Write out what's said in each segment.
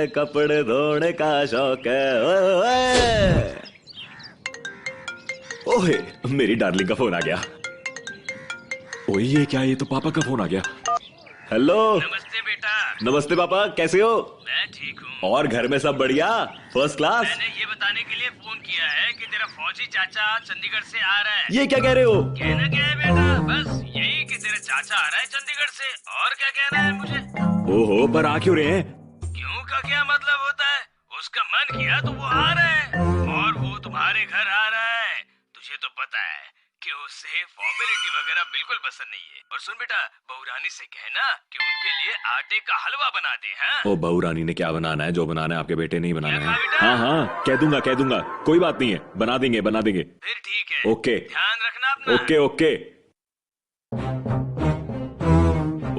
कपड़े धोने का शौक है। ओए ओए। ओहे, मेरी डार्लिंग का फोन आ गया। ओए ये क्या, ये तो पापा का फोन आ गया। हेलो। नमस्ते बेटा। नमस्ते पापा, कैसे हो? मैं ठीक हूँ। और घर में सब बढ़िया? First class. मैंने ये बताने के लिए फोन किया है कि तेरा फौजी चाचा चंडीगढ़ से आ रहा है। ये क्या कह रहे हो? कहना क्या है बेटा, बस यही कि तेरा चाचा आ रहा है चंडीगढ़ से। और क्या कहना है मुझे? ओहो, पर आ क्यों रहे हैं? क्यों का क्या मतलब होता है? उसका मन किया तो वो आ रहा है, और वो तुम्हारे घर आ रहा है। तुझे तो पता है कि उसे फॉर्मेलिटी वगैरह बिल्कुल पसंद नहीं है। और सुन बेटा, बहू रानी से कहना कि उनके लिए आटे का हलवा बना दे। हाँ? ओ, बहू रानी ने क्या बनाना है? जो बनाना है आपके बेटे ने ही बनाना क्या है। कहा बेटा? हाँ हाँ, कह दूंगा, कोई बात नहीं है, बना देंगे बना देंगे। फिर ठीक है। ओके। ध्यान रखना अपना। Okay okay.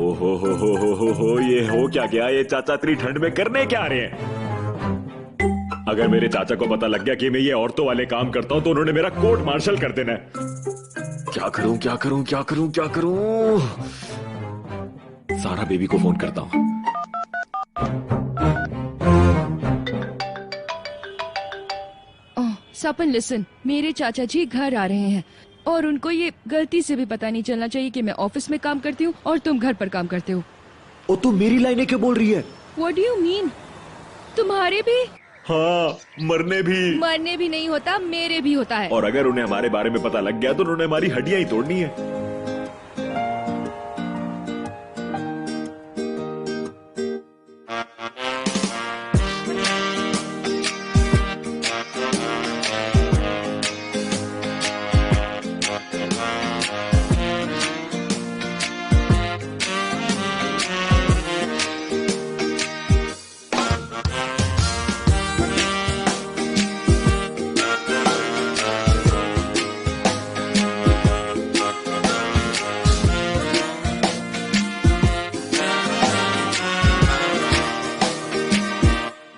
ओहो हो, ये हो क्या गया? ये चाचा इतनी ठंड में करने क्या आ रहे हैं? अगर मेरे चाचा को पता लग गया कि मैं ये औरतों वाले काम करता हूं तो उन्होंने मेरा कोर्ट मार्शल कर देना है। क्या करूं क्या करूं क्या करूं क्या करूं? सारा बेबी को फोन करता हूं। सपन लिसन, मेरे चाचा जी घर आ रहे हैं और उनको ये गलती से भी पता नहीं चलना चाहिए कि मैं ऑफिस में काम करती हूँ और तुम घर पर काम करते हो। ओ, तू मेरी लाइनें क्यों बोल रही है? What do you mean? तुम्हारे भी? हाँ, मरने भी नहीं होता, मेरे भी होता है। और अगर उन्हें हमारे बारे में पता लग गया तो उन्होंने हमारी हड्डियां ही तोड़नी है।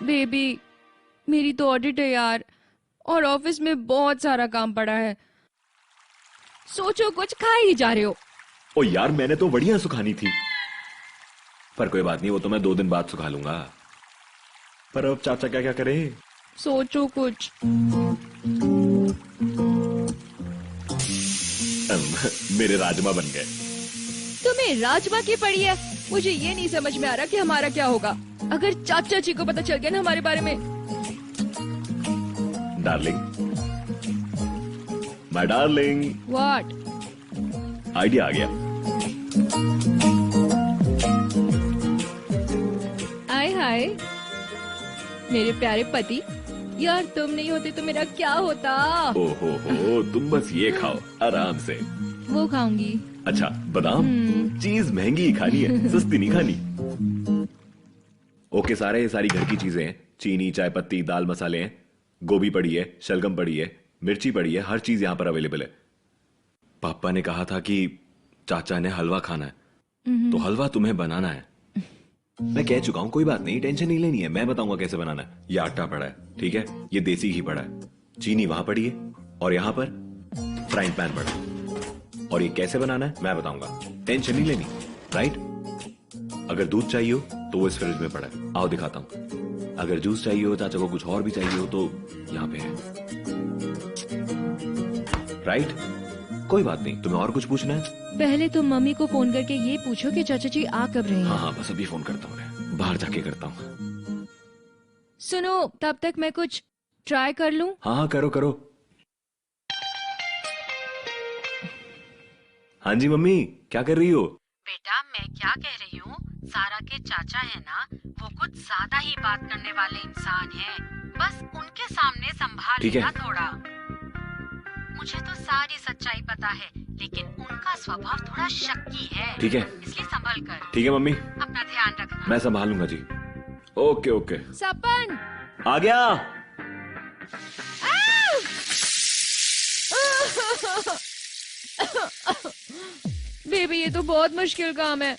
बेबी, मेरी तो ऑडिट है यार, और ऑफिस में बहुत सारा काम पड़ा है। सोचो कुछ खा ही जा रहे हो। ओ यार, मैंने तो बढ़िया सुखानी थी, पर कोई बात नहीं, वो तो मैं 2 दिन बाद सुखा लूंगा। पर अब चाचा क्या क्या करे? सोचो कुछ। मेरे राजमा बन गए। तुम्हें राजमा की पड़ी है? मुझे ये नहीं समझ में आ रहा कि हमारा क्या होगा अगर चाचा जी को पता चल गया ना हमारे बारे में। Darling, my darling. What? Idea आ गया। हाय हाय मेरे प्यारे पति, यार तुम नहीं होते तो मेरा क्या होता। ओहो, तुम बस ये खाओ आराम से। वो खाऊंगी। अच्छा, बादाम? चीज महंगी ही खानी है, सस्ती नहीं खानी। ओके, ये सारी घर की चीजें हैं। चीनी, चाय पत्ती, दाल मसाले हैं, गोभी पड़ी है, शलगम पड़ी है, मिर्ची पड़ी है, हर चीज यहाँ पर अवेलेबल है। पापा ने कहा था कि चाचा ने हलवा खाना है, तो हलवा तुम्हें बनाना है। मैं कह चुका हूं, कोई बात नहीं, टेंशन नहीं लेनी है, मैं बताऊंगा कैसे बनाना है। ये आटा पड़ा है, ठीक है, ये देसी घी पड़ा है, चीनी वहां पड़ी है, और यहाँ पर फ्राइंग पैन पड़ा है। और ये कैसे बनाना है मैं बताऊंगा, टेंशन नहीं लेनी, राइट? अगर दूध चाहिए हो तो वो इस फ्रिज में पड़ा है, आओ दिखाता हूं। अगर जूस चाहिए हो, चाचा को कुछ और भी चाहिए हो तो यहाँ पे है, राइट? कोई बात नहीं, तुम्हें और कुछ पूछना है? पहले तुम मम्मी को फोन करके ये पूछो कि चाचा जी आ कब रहे हैं। हाँ, बस अभी फोन करता हूँ, बाहर जाके करता हूँ। सुनो, तब तक मैं कुछ ट्राई कर लूं। हाँ, करो। हाँ जी मम्मी, क्या कर रही हो? बेटा, मैं क्या कह रही हूँ, सारा के चाचा है ना, वो कुछ ज्यादा ही बात करने वाले इंसान हैं। बस उनके सामने संभाल लेना थोड़ा। मुझे तो सारी सच्चाई पता है, लेकिन उनका स्वभाव थोड़ा शक्की है। ठीक है, इसलिए संभल कर। ठीक है मम्मी, अपना ध्यान रखना। मैं संभालूंगा जी। ओके। सपन आ गया। बेबी, ये तो बहुत मुश्किल काम है।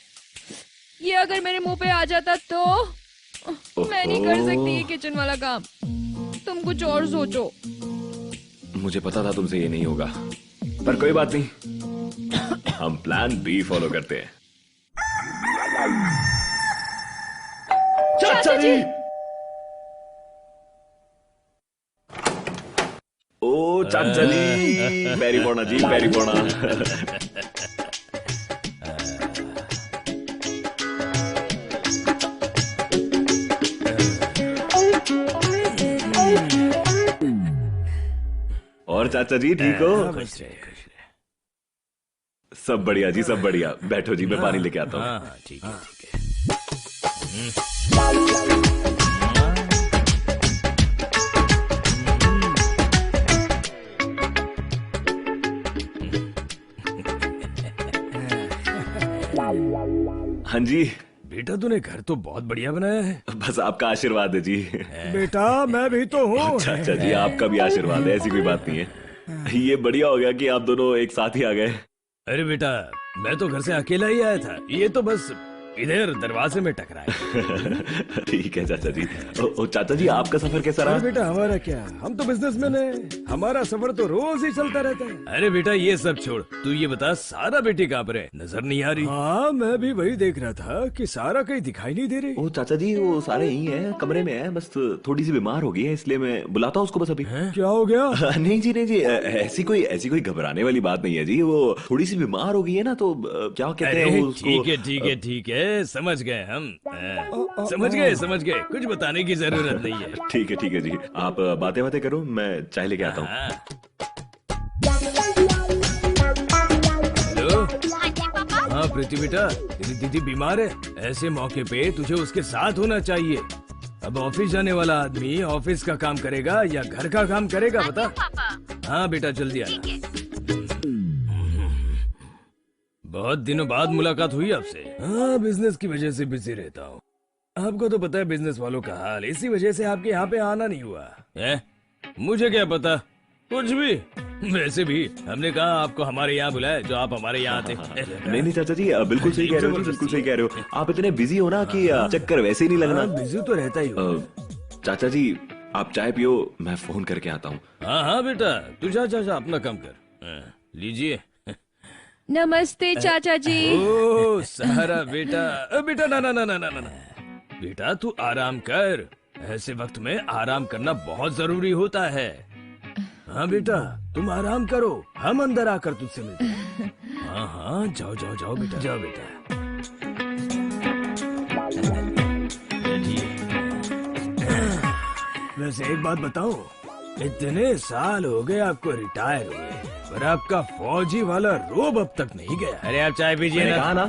ये अगर मेरे मुंह पे आ जाता तो मैं नहीं कर सकती ये किचन वाला काम। तुम कुछ और सोचो। मुझे पता था तुमसे ये नहीं होगा, पर कोई बात नहीं, हम प्लान बी फॉलो करते हैं। चाचा जी! ओ चाचा जी, पैरी पोना जी, पैरी पोना। और चाचा जी ठीक हो? खुश रहे, खुश रहे। सब बढ़िया जी, सब बढ़िया। बैठो जी, मैं पानी लेके आता हूँ। हाँ ठीक है, ठीक है। हाँ जी, बेटा तूने घर तो बहुत बढ़िया बनाया है। बस आपका आशीर्वाद है जी। बेटा मैं भी तो हूँ। चाचा जी आपका भी आशीर्वाद है, ऐसी कोई बात नहीं है। ये बढ़िया हो गया कि आप दोनों एक साथ ही आ गए। अरे बेटा, मैं तो घर से अकेला ही आया था, ये तो बस इधर दरवाजे में टकराया। ठीक है चाचा जी। ओ चाचा जी, आपका सफर कैसा अरे रहा? बेटा हमारा क्या, हम तो बिजनेसमैन है, हमारा सफर तो रोज ही चलता रहता है। अरे बेटा ये सब छोड़, तू ये बता सारा बेटी कहाँ पर है? नजर नहीं आ रही। हाँ मैं भी वही देख रहा था कि सारा कहीं दिखाई नहीं दे रही। ओ चाचा जी, वो सारे यही हैं, कमरे में है, बस थोड़ी सी बीमार हो गई है, इसलिए मैं बुलाता हूँ उसको बस अभी। क्या हो गया? नहीं जी, नहीं जी, ऐसी कोई घबराने वाली बात नहीं है जी। वो थोड़ी सी बीमार हो गई है ना, तो क्या कहते हैं अरे वो उसको। ठीक है, ठीक है, ठीक है, समझ गए हम। समझ गए, समझ गए, कुछ बताने की जरूरत नहीं है। ठीक है जी, आप बातें बातें करो, मैं चाय लेके आता हूँ। हाँ। हेलो। हाँ जी पापा। हाँ प्रीति बेटा, तेरी दीदी बीमार है, ऐसे मौके पे तुझे उसके साथ होना चाहिए। अब ऑफिस जाने वाला आदमी ऑफिस का काम करेगा या घर का काम करेगा बता? पापा हाँ बेटा जल्दी आना। ठीक है। बहुत दिनों बाद मुलाकात हुई आपसे। हाँ बिजनेस की वजह से बिजी रहता हूँ, आपको तो पता है बिजनेस वालों का हाल, इसी वजह से आपके यहाँ पे आना नहीं हुआ है। मुझे क्या पता, कुछ भी। वैसे भी हमने कहा आपको हमारे यहाँ बुलाया जो आप हमारे यहाँ आते। नहीं चाचा जी, बिल्कुल सही कह रहे हो जी, बिल्कुल सही कह रहे हो। आप इतने बिजी हो ना कि चक्कर वैसे ही नहीं लगना। बिजी तो रहता ही हूँ। चाचा जी आप चाय पियो, मैं फोन करके आता हूँ। हाँ हाँ बेटा, तू जा जा जा, अपना काम कर। लीजिए। नमस्ते चाचा जी। ओ सहारा बेटा, बेटा ना ना ना ना ना ना, बेटा तू आराम कर, ऐसे वक्त में आराम करना बहुत जरूरी होता है। हाँ बेटा तुम आराम करो, हम अंदर आकर तुझसे मिलते हैं। हाँ हाँ जाओ जाओ जाओ बेटा, जाओ बेटा। बैठिए। वैसे एक बात बताओ, इतने साल हो गए आपको रिटायर हुए, पर आपका फौजी वाला रोब अब तक नहीं गया। अरे आप चाय पीजिए मैंने ना। कहा ना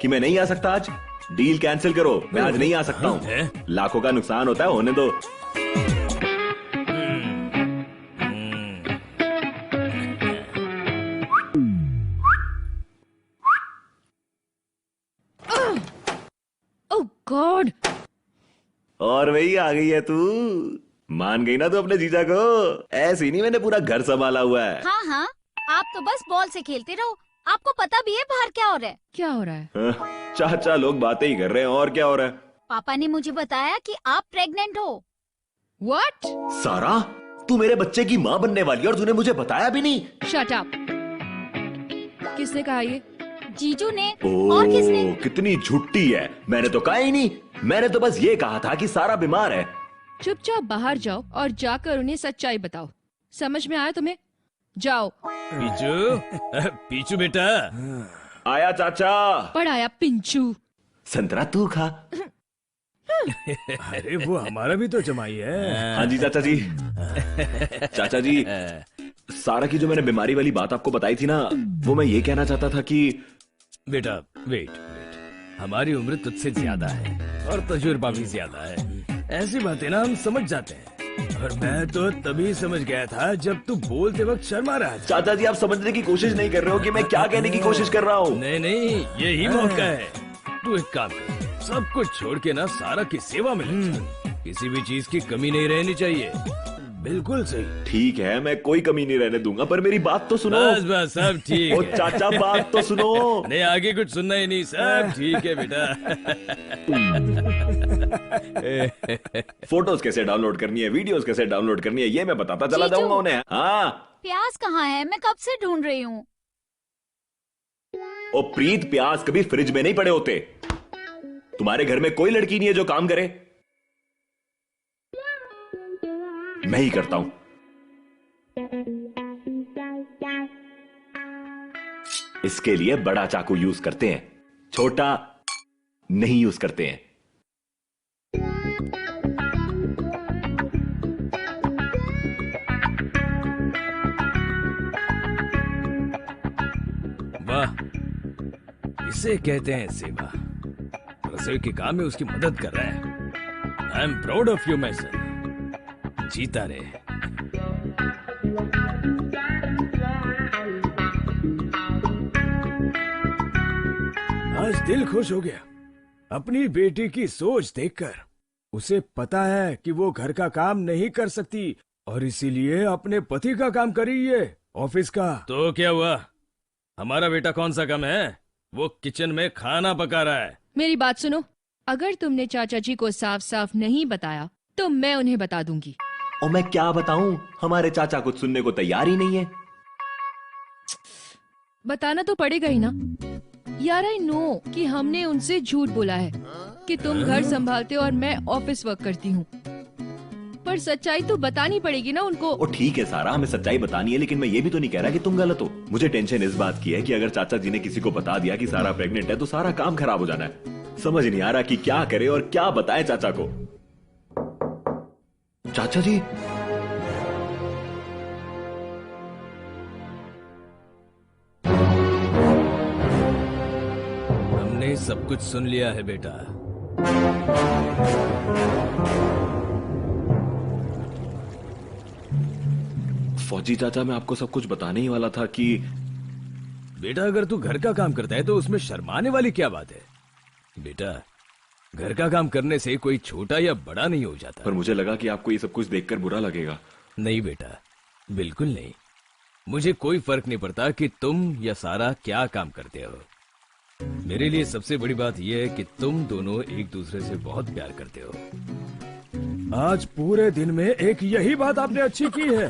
कि मैं नहीं आ सकता आज। डील कैंसिल करो, मैं आज नहीं आ सकता हूँ। हैं? लाखों का नुकसान होता है, होने दो। ओह गॉड। और वही आ गई है तू, मान गई ना तू अपने जीजा को। ऐसी नहीं, मैंने पूरा घर संभाला हुआ है। हाँ हाँ, आप तो बस बॉल से खेलते रहो, आपको पता भी है बाहर क्या हो रहा है। क्या हो रहा है? हाँ, चाचा लोग बातें ही कर रहे हैं, और क्या हो रहा है? पापा ने मुझे बताया कि आप प्रेग्नेंट हो। What? सारा, तू मेरे बच्चे की माँ बनने वाली है और तूने मुझे बताया भी नहीं। Shut up. किसने कहा ये? जीजू ने। और किसने? कितनी झूठी है, मैंने तो कहा ही नहीं। मैंने तो बस ये कहा था कि सारा बीमार है। चुपचाप बाहर जाओ और जाकर उन्हें सच्चाई बताओ। समझ में आया तुम्हें? जाओ। पीचू, पीचू बेटा। आया चाचा। पढ़ाया पिंचू। संतरा तू खा। अरे वो हमारा भी तो जमाई है। हाँ जी चाचा जी। चाचा जी, सारा की जो मैंने बीमारी वाली बात आपको बताई थी ना, वो मैं ये कहना चाहता था कि बेटा वेट, हमारी उम्र तुझसे ज्यादा है और तजुर्बा भी ज्यादा है। ऐसी बातें ना हम समझ जाते हैं, और मैं तो तभी समझ गया था जब तू बोलते वक्त शर्मा रहा था। चाचा जी, आप समझने की कोशिश नहीं कर रहे हो कि मैं क्या कहने की कोशिश कर रहा हूँ। नहीं नहीं, यही मौका है। तू एक काम कर, सब कुछ छोड़ के ना सारा की सेवा में लग जा। किसी भी चीज की कमी नहीं रहनी चाहिए। बिल्कुल सही। ठीक है, मैं कोई कमी नहीं रहने दूंगा, पर मेरी बात तो सुनो। बस बस सब ठीक ओ है। चाचा, बात तो सुनो। नहीं आगे कुछ सुनना ही नहीं, सब ठीक है बेटा। फोटोज कैसे डाउनलोड करनी है, वीडियोस कैसे डाउनलोड करनी है, ये मैं बताता चला जीजू। जाऊंगा उन्हें। हाँ। प्याज कहाँ है? मैं कब से ढूंढ रही हूँ। ओ प्रीत, प्याज कभी फ्रिज में नहीं पड़े होते। तुम्हारे घर में कोई लड़की नहीं है जो काम करे, मैं ही करता हूं। इसके लिए बड़ा चाकू यूज करते हैं, छोटा नहीं यूज करते हैं। वाह, इसे कहते हैं सेवा। रसोई के काम में उसकी मदद कर रहा है। I am proud of you my son. जीता रहे। आज दिल खुश हो गया अपनी बेटी की सोच देखकर। उसे पता है कि वो घर का काम नहीं कर सकती और इसीलिए अपने पति का काम कर रही है, ऑफिस का। तो क्या हुआ, हमारा बेटा कौन सा कम है? वो किचन में खाना पका रहा है। मेरी बात सुनो, अगर तुमने चाचा जी को साफ साफ नहीं बताया तो मैं उन्हें बता दूंगी। और मैं क्या बताऊं, हमारे चाचा कुछ सुनने को तैयार ही नहीं है। बताना तो पड़ेगा ही ना यार। आई नो कि हमने उनसे झूठ बोला है कि तुम घर संभालते हो और मैं ऑफिस वर्क करती हूँ, पर सच्चाई तो बतानी पड़ेगी ना उनको। ओ ठीक है सारा, हमें सच्चाई बतानी है, लेकिन मैं ये भी तो नहीं कह रहा कि तुम गलत हो। मुझे टेंशन इस बात की है कि अगर चाचा जी ने किसी को बता दिया कि सारा प्रेग्नेंट है तो सारा काम खराब हो जाना है। समझ नहीं आ रहा कि क्या करे और क्या बताए चाचा को। चाचा जी, हमने सब कुछ सुन लिया है बेटा। फौजी चाचा, मैं आपको सब कुछ बताने ही वाला था कि बेटा अगर तू घर का काम करता है तो उसमें शर्माने वाली क्या बात है? बेटा घर का काम करने से कोई छोटा या बड़ा नहीं हो जाता। पर मुझे लगा कि आपको ये सब कुछ देखकर बुरा लगेगा। नहीं बेटा, बिल्कुल नहीं। मुझे कोई फर्क नहीं पड़ता कि तुम या सारा क्या काम करते हो। मेरे लिए सबसे बड़ी बात यह है कि तुम दोनों एक दूसरे से बहुत प्यार करते हो। आज पूरे दिन में एक यही बात आपने अच्छी की है।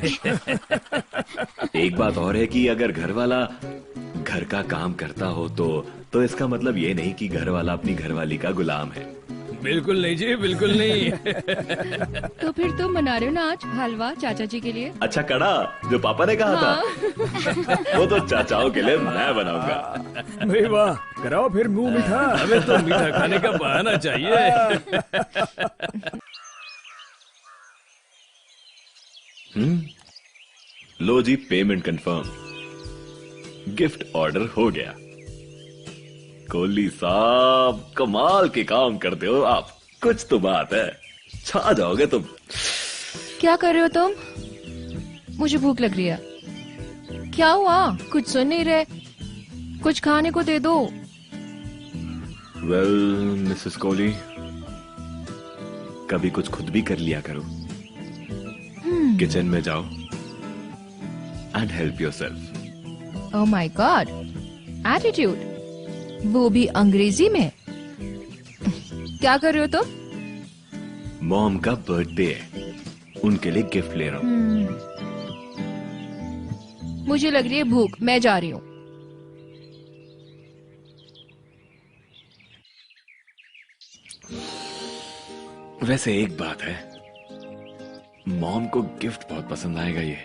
एक बात और है कि अगर घर वाला घर का काम करता हो तो इसका मतलब ये नहीं कि घर वाला अपनी घरवाली का गुलाम है। बिल्कुल नहीं जी, बिल्कुल नहीं। तो फिर तुम बना रहे हो ना आज हलवा चाचा जी के लिए? अच्छा कड़ा जो पापा ने कहा था वो तो चाचाओं के लिए मैं बनाऊंगा। भाई वाह, कराओ फिर मुंह मीठा। हमें तो मीठा खाने का बहाना चाहिए। लो जी, पेमेंट कंफर्म, गिफ्ट ऑर्डर हो गया। कोहली साहब, कमाल के काम करते हो आप। कुछ तो बात है, छा जाओगे तुम। क्या कर रहे हो तुम? मुझे भूख लग रही है। क्या हुआ, कुछ सुन नहीं रहे? कुछ खाने को दे दो। वेल मिसेस कोहली, कभी कुछ खुद भी कर लिया करो। किचन में जाओ and help yourself. Oh my God, attitude, वो भी अंग्रेजी में। क्या कर रहे हो तुम? मॉम का बर्थडे है, उनके लिए गिफ्ट ले रहा हूं। मुझे लग रही है भूख, मैं जा रही हूँ। वैसे एक बात है, मॉम को गिफ्ट बहुत पसंद आएगा ये।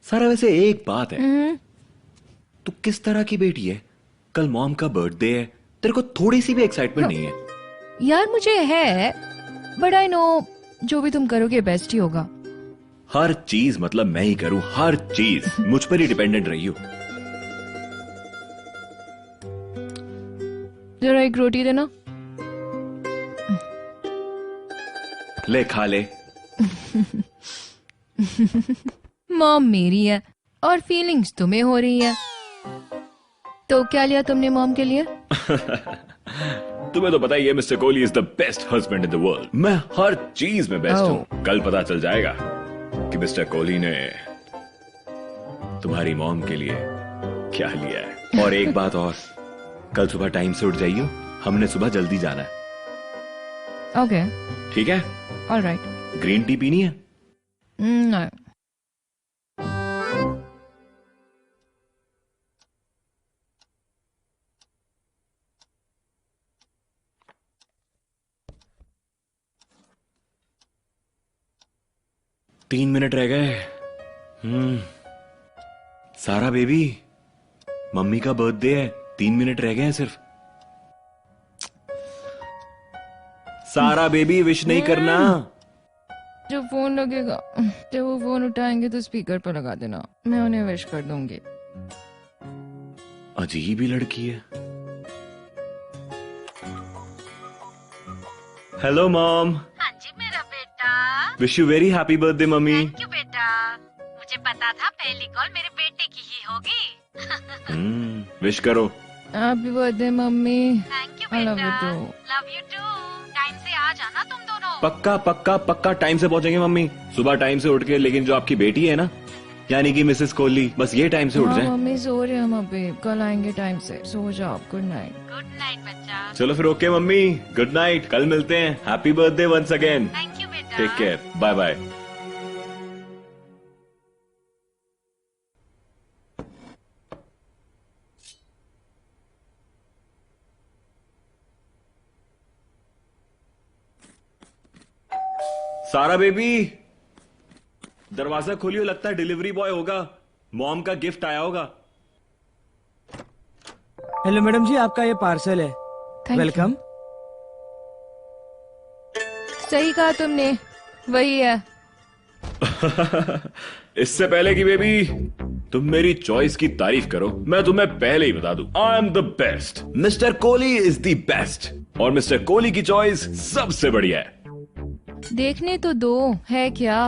सारा, वैसे एक बात है, तू किस तरह की बेटी है? कल मॉम का बर्थडे है, तेरे को थोड़ी सी भी एक्साइटमेंट नहीं है? यार मुझे है, बट आई नो जो भी तुम करोगे बेस्ट ही होगा। हर चीज मतलब मैं ही करूं, हर चीज मुझ पर ही डिपेंडेंट रही हो। जरा एक रोटी देना। ले खा ले। मॉम मेरी है और फीलिंग्स तुम्हें हो रही है, तो क्या लिया तुमने मॉम के लिए? तुम्हें तो पता ही है mister Kohli is the best husband in the world. मैं हर चीज में बेस्ट हूँ। कल पता चल जाएगा कि मिस्टर कोहली ने तुम्हारी मॉम के लिए क्या लिया है। और एक बात और, कल सुबह टाइम से उठ जाइयो, हमने सुबह जल्दी जाना है। ओके, ठीक है? ऑलराइट। ग्रीन टी पीनी है? No. तीन मिनट रह गए। सारा बेबी, मम्मी का बर्थडे है, 3 मिनट रह गए हैं सिर्फ। सारा बेबी, विश नहीं करना। जब फोन लगेगा, जब वो फोन उठाएंगे तो स्पीकर पर लगा देना, मैं उन्हें विश कर दूंगी। अजीब ही लड़की है। Hello mom. हाँ जी मेरा बेटा। Wish you very happy birthday mummy. Thank you बेटा, मुझे पता था पहली कॉल मेरे बेटे की ही होगी। विश करो। Happy birthday mummy. Thank you I love बेटा। you too. Love you too. Time से आ जाना तुम दोनों। पक्का पक्का पक्का टाइम से पहुंचेंगे मम्मी, सुबह टाइम से उठ के। लेकिन जो आपकी बेटी है ना, यानी कि मिसेस कोहली, बस ये टाइम से उठ जाए। मम्मी सो रहे हम अभी, कल आएंगे टाइम से। सो जाओ, गुड नाइट। गुड नाइट बच्चा। चलो फिर ओके मम्मी, गुड नाइट, कल मिलते हैं। Happy birthday once again. Thank you बेटा। Take care, bye bye. Sara baby, दरवाजा खोलियो, लगता है डिलीवरी बॉय होगा। मॉम का गिफ्ट आया होगा। हेलो मैडम जी, आपका ये पार्सल है। Thank welcome. you. सही कहा तुमने, वही है। इससे पहले कि बेबी तुम मेरी चॉइस की तारीफ करो, मैं तुम्हें पहले ही बता दूं, I am the best. Mister Kohli is the best, और मिस्टर कोहली की चॉइस सबसे बढ़िया है। देखने तो दो, है क्या?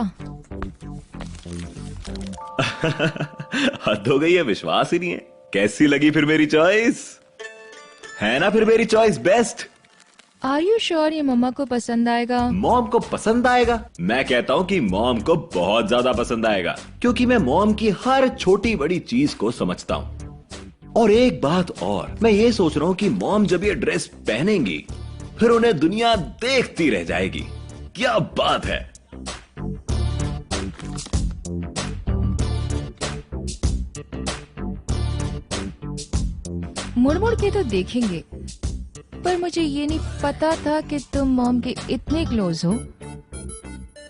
हद हो गई है, विश्वास ही नहीं है। कैसी लगी फिर मेरी चॉइस? है ना फिर मेरी choice best? Are you sure ये मम्मा को पसंद आएगा? मॉम को पसंद आएगा? मैं कहता हूं कि मॉम को बहुत ज्यादा पसंद आएगा, क्योंकि मैं मॉम की हर छोटी बड़ी चीज को समझता हूं। और एक बात और, मैं ये सोच रहा हूं कि मॉम जब ये ड्रेस पहनेंगी, फिर उन्हें दुनिया देखती रह जाएगी। क्या बात है। मुड़ मुड़ के तो देखेंगे, पर मुझे ये नहीं पता था कि तुम मॉम के इतने क्लोज हो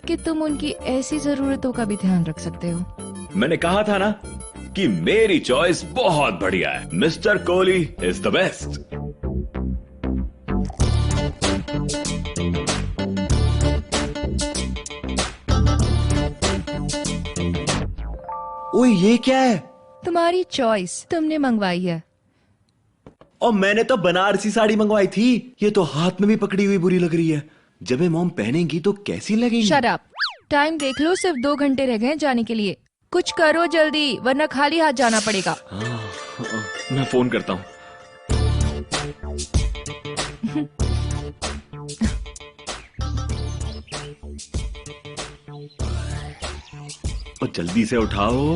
कि तुम उनकी ऐसी जरूरतों का भी ध्यान रख सकते हो। मैंने कहा था ना कि मेरी चॉइस बहुत बढ़िया है। Mister Kohli is the best. ओए, ये क्या है? तुम्हारी चॉइस, तुमने मंगवाई है। और मैंने तो बनारसी साड़ी मंगवाई थी। ये तो हाथ में भी पकड़ी हुई बुरी लग रही है। जब ये मॉम पहनेंगी तो कैसी लगेगी? Shut up. टाइम देख लो, सिर्फ 2 घंटे रह गए हैं जाने के लिए। कुछ करो जल्दी, वरना खाली हाथ जाना पड़ेगा। मैं फोन करता हूँ। और जल्दी से उठाओ,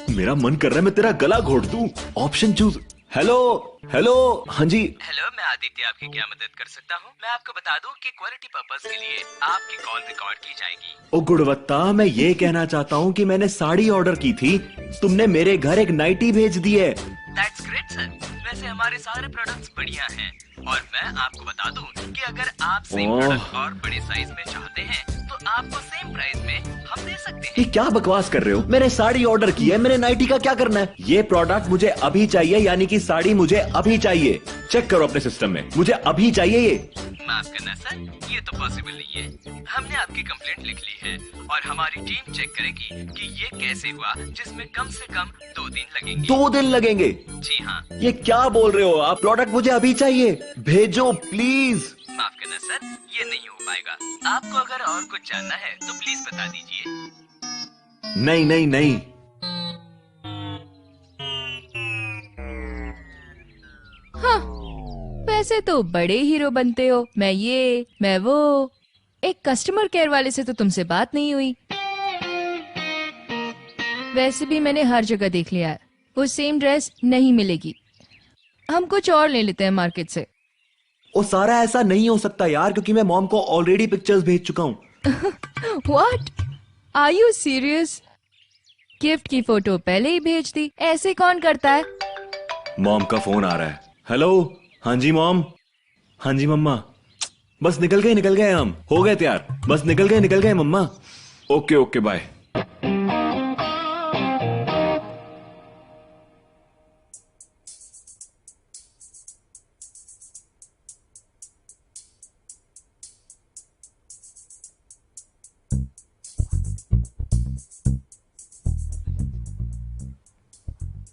मेरा मन कर रहा है मैं तेरा गला घोट दूं। Option choose. हेलो हेलो, हाँ जी। हेलो, मैं आदित्य आपकी क्या मदद कर सकता हूँ? मैं आपको बता दूं कि क्वालिटी पर्पस के लिए आपकी कॉल रिकॉर्ड की जाएगी। ओ गुणवत्ता, मैं ये कहना चाहता हूँ कि मैंने साड़ी ऑर्डर की थी, तुमने मेरे घर एक नाइटी भेज दी है। That's great sir. वैसे हमारे सारे प्रोडक्ट्स बढ़िया हैं, और मैं आपको बता दूं कि अगर आप सेम प्रोडक्ट और बड़े साइज में चाहते हैं तो आपको सेम प्राइस में हम दे सकते हैं। ये क्या बकवास कर रहे हो? मैंने साड़ी ऑर्डर की है, मैंने नाइटी का क्या करना है? ये प्रोडक्ट मुझे अभी चाहिए, यानी कि साड़ी मुझे अभी चाहिए। चेक करो अपने सिस्टम में, मुझे अभी चाहिए ये। माफ करना सर, ये तो पॉसिबल नहीं है। हमने आपकी कंप्लेंट लिख ली है और हमारी टीम चेक करेगी कि ये कैसे हुआ, जिसमें कम से कम 2 दिन लगेंगे। 2 दिन लगेंगे? जी हाँ। ये क्या बोल रहे हो आप? प्रोडक्ट मुझे अभी चाहिए, भेजो प्लीज। माफ करना सर, ये नहीं हो पाएगा। आपको अगर और कुछ जानना है तो प्लीज बता दीजिए। नहीं नहीं नहीं। हाँ, ऐसे तो बड़े हीरो बनते हो, मैं ये मैं वो। एक कस्टमर केयर वाले से तो तुमसे बात नहीं हुई। वैसे भी मैंने हर जगह देख लिया है, वो सेम ड्रेस नहीं मिलेगी। हम कुछ और ले लेते हैं मार्केट से। ओ सारा, ऐसा नहीं हो सकता यार, क्योंकि मैं मॉम को ऑलरेडी पिक्चर्स भेज चुका हूँ। What? Are you serious? Gift की फोटो पहले ही भेज दी, ऐसे कौन करता है? मॉम का फोन आ रहा है। हेलो, हाँ जी मॉम। हाँ जी मम्मा। बस निकल गए हम, हो गए तैयार, बस निकल गए मम्मा। Okay okay bye.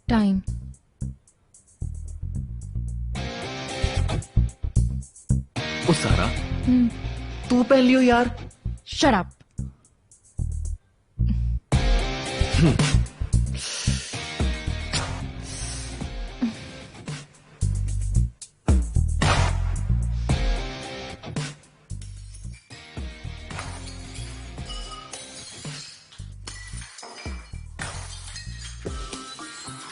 टाइम। ओ सारा, तू पहन लियो यार। Shut up.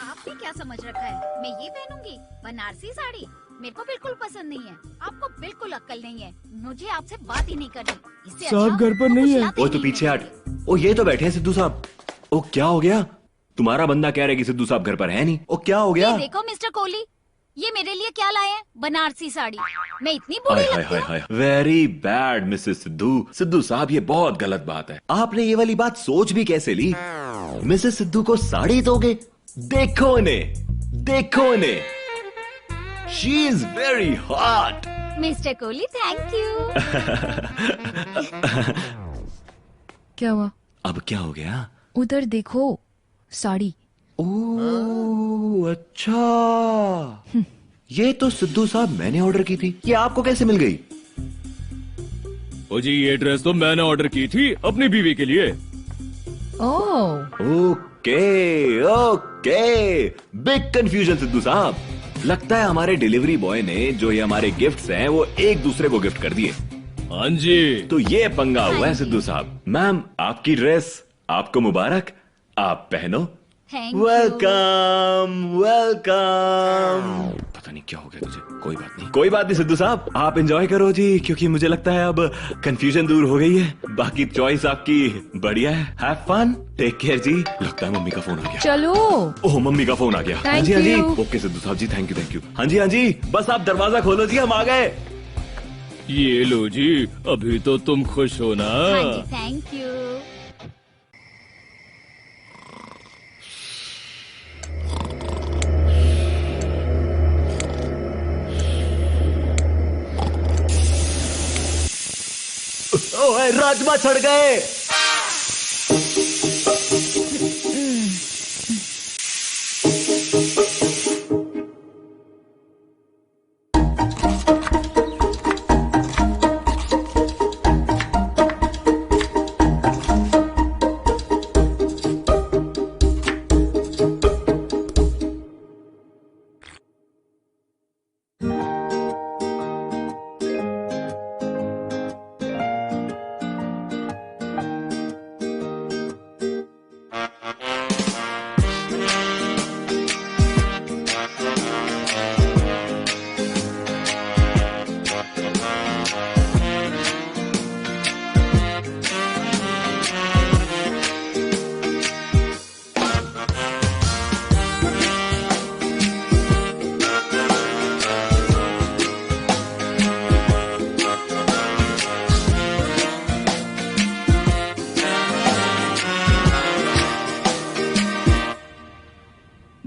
आपने क्या समझ रखा है मैं ये पहनूंगी? बनारसी साड़ी मेरे को बिल्कुल पसंद नहीं है। आपको बिल्कुल अक्ल नहीं है, मुझे आपसे बात ही नहीं करनी। इससे साहब अच्छा घर पर आपको नहीं है। खिलाते ओ ही तो नहीं पीछे हट। रहेंगे। ओ ये तो बैठे हैं सिद्धू साहब। ओ क्या हो गया? तुम्हारा बंदा कह रहा है कि सिद्धू साहब घर पर है नहीं। ओ क्या हो गया? ये देखो मिस्टर कोहली, ये मेरे लिए क्या लाए हैं? बनारसी साड़ी। मैं इतनी बुरी हाय हाय लगती हाय हूँ? हाय, very bad Mrs Sidhu. Sidhu साहब ये बहुत गलत बात है। आपने ये वाली बात सोच भी कैसे ली? मिसेस सिद्धू को साड़ी दोगे? देखो इन्हें, she is very hot. Mister Kohli thank you. क्या हुआ? अब क्या हो गया? उधर देखो, साड़ी। ओह अच्छा, ये तो सिद्धू साहब मैंने ऑर्डर की थी, ये आपको कैसे मिल गई? ओ जी, ये ड्रेस तो मैंने ऑर्डर की थी अपनी बीवी के लिए। ओह, ओके, बिग कंफ्यूजन सिद्धू साहब। लगता है हमारे डिलीवरी बॉय ने जो ये हमारे गिफ्ट्स हैं वो एक दूसरे को गिफ्ट कर दिए। हाँ जी। तो ये पंगा हुआ है सिद्धू साहब। मैम, आपकी ड्रेस आपको मुबारक, आप पहनो। Thank you. वेलकम। पता नहीं क्या हो गया तुझे, कोई बात नहीं सिद्धू साहब, आप एंजॉय करो जी, क्योंकि मुझे लगता है अब कंफ्यूजन दूर हो गई है। बाकी चॉइस आपकी बढ़िया है। हैव फन, टेक केयर जी। लगता है मम्मी का फोन आ गया। चलो। ओह मम्मी का फोन आ गया। हाँ Thank जी हाँ जी। you. ओके सिद्धू साहब जी, थैंक यू। हाँ जी, बस आप दरवाजा खोलो जी, हम आ गए। ये लो जी, अभी तो तुम खुश हो ना? हाँ जी थैंक यू। ओए राजमा छड़ गए।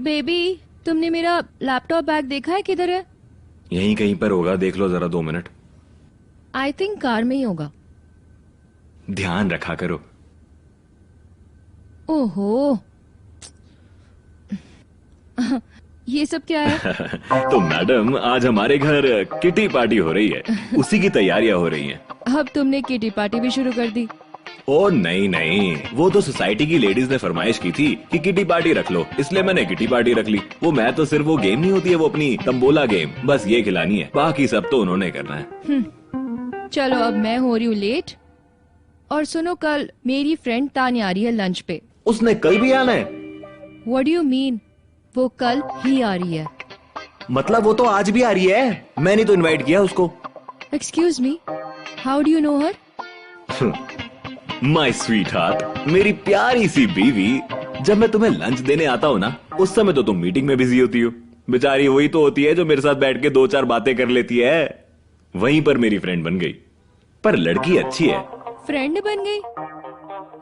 बेबी, तुमने मेरा लैपटॉप बैग देखा है? किधर है? यहीं कहीं पर होगा, देख लो जरा 2 मिनट। आई थिंक कार में ही होगा। ध्यान रखा करो। ओहो, ये सब क्या है? तो मैडम, आज हमारे घर किटी पार्टी हो रही है, उसी की तैयारियां हो रही हैं। अब तुमने किटी पार्टी भी शुरू कर दी। ओ नहीं नहीं, वो तो सोसाइटी की लेडीज ने फरमाइश की थी कि किटी पार्टी रख लो, इसलिए मैंने किटी पार्टी रख ली। वो मैं तो सिर्फ वो गेम नहीं होती है, वो अपनी तंबोला गेम, बस ये खिलानी है, बाकी सब तो उन्होंने करना है। चलो अब मैं हो रही हूँ लेट। और सुनो, कल मेरी फ्रेंड तान्या आ रही है लंच पे। उसने कल भी आना है? What do you mean? वो कल ही आ रही है। मतलब वो तो आज भी आ रही है, मैंने तो इनवाइट किया उसको। Excuse me, how do you know her? My sweet heart, मेरी प्यारी सी बीवी, जब मैं तुम्हें लंच देने आता हूँ ना, उस समय तो तुम मीटिंग में बिजी होती हो। बेचारी वही तो होती है जो मेरे साथ बैठ के 2-4 बातें कर लेती है। वहीं पर मेरी फ्रेंड बन गई, पर लड़की अच्छी है। फ्रेंड बन गई?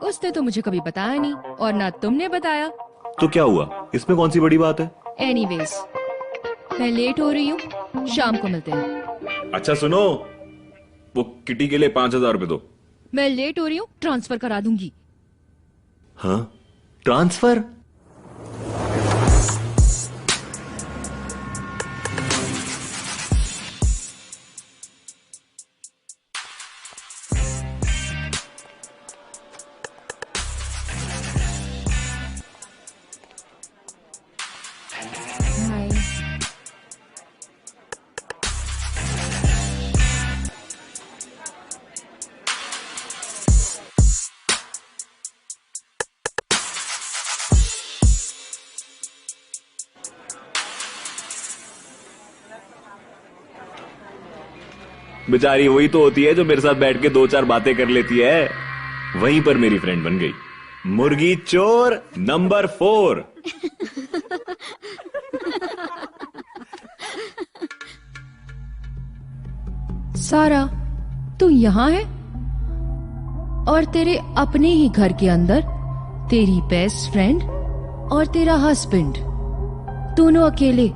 उसने तो मुझे कभी बताया नहीं, और ना तुमने बताया। तो क्या हुआ, इसमें कौन सी बड़ी बात है? एनीवेज, मैं लेट हो रही हूँ, शाम को मिलते हैं। अच्छा सुनो, वो किटी के लिए 5,000 रुपए दो। मैं लेट हो रही हूँ, ट्रांसफर करा दूंगी। हाँ, ट्रांसफर? हाय। बेचारी वही तो होती है जो मेरे साथ बैठ के 2-4 बातें कर लेती है। वहीं पर मेरी फ्रेंड बन गई। मुर्गी चोर नंबर 4। सारा, तू यहाँ है? और तेरे अपने ही घर के अंदर तेरी बेस्ट फ्रेंड और तेरा हस्बैंड, दोनों अकेले।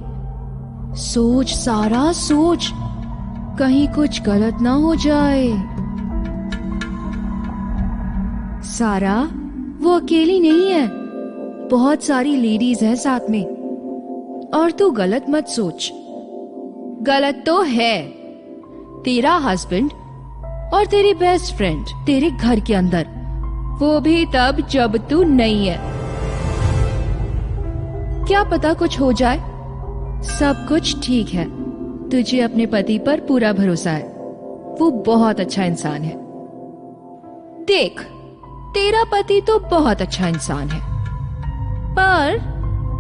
सोच सारा, सोच, कहीं कुछ गलत ना हो जाए। सारा, वो अकेली नहीं है, बहुत सारी लेडीज हैं साथ में। और तू गलत मत सोच। गलत तो है, तेरा हस्बैंड और तेरी बेस्ट फ्रेंड तेरे घर के अंदर, वो भी तब जब तू नहीं है। क्या पता कुछ हो जाए। सब कुछ ठीक है, तुझे अपने पति पर पूरा भरोसा है, वो बहुत अच्छा इंसान है। देख, तेरा पति तो बहुत अच्छा इंसान है, पर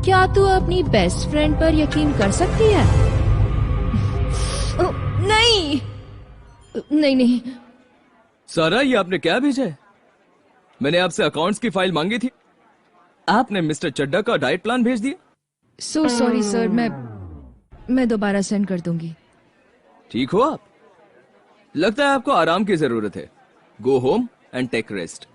क्या तू अपनी बेस्ट फ्रेंड पर यकीन कर सकती है? नहीं नहीं नहीं। सारा, ये आपने क्या भेजा है? मैंने आपसे अकाउंट्स की फाइल मांगी थी, आपने मिस्टर चड्डा का डाइट प्लान भेज दिया। सो सॉरी सर, मैं दोबारा सेंड कर दूंगी। ठीक हो आप? लगता है आपको आराम की जरूरत है। Go home and take rest.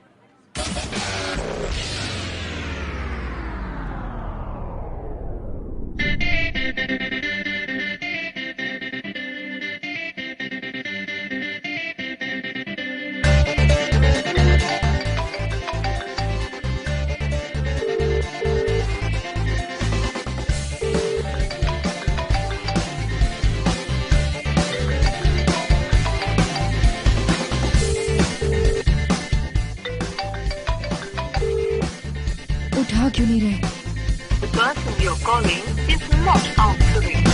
उठा क्यों नहीं रहे? The person you're calling is not answering.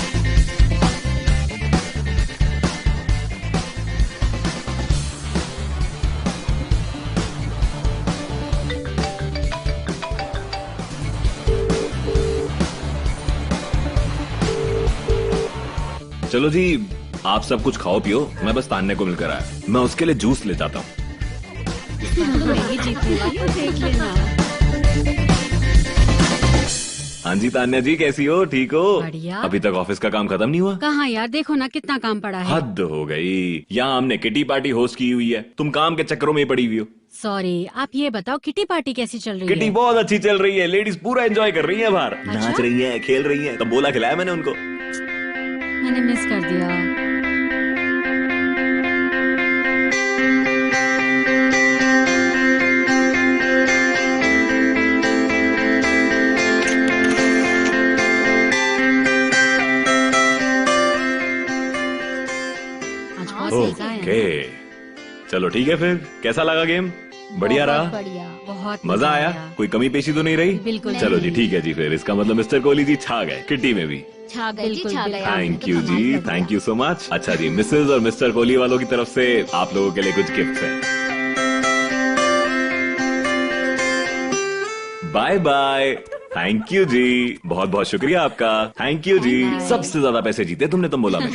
चलो जी, आप सब कुछ खाओ पियो, मैं बस तान्या को मिलकर आया। मैं उसके लिए जूस ले जाता हूँ। हाँ जी तान्या जी, कैसी हो? ठीक हो? बढ़िया। अभी तक ऑफिस का काम खत्म नहीं हुआ? कहाँ यार, देखो ना कितना काम पड़ा है। हद हो गई, यहाँ हमने किटी पार्टी होस्ट की हुई है, तुम काम के चक्करों में ही पड़ी हुई हो। सॉरी, आप ये बताओ किटी पार्टी कैसी चल रही किटी है? बहुत अच्छी चल रही है, लेडीज पूरा एंजॉय कर रही है बाहर। अच्छा? नाच रही है, खेल रही है, तब बोला खिलाया मैंने उनको। मैंने मिस कर दिया। आज बहुत मजा आया। ओके, चलो ठीक है फिर। कैसा लगा गेम? बढ़िया बहुत रहा? बढ़िया, बहुत मजा आया? कोई कमी पेशी तो नहीं रही? बिल्कुल चलो नहीं। जी ठीक है जी, फिर इसका मतलब मिस्टर कोहली जी छा गए किट्टी में भी। छा गए जी, छा गए। थैंक यू जी, थैंक यू सो मच। अच्छा जी, मिसेज और मिस्टर कोहली वालों की तरफ से आप लोगों के लिए कुछ गिफ्ट है। Bye bye. थैंक यू जी, बहुत बहुत शुक्रिया आपका। थैंक यू जी। सबसे ज्यादा पैसे जीते तुमने, तुम बोला मैं।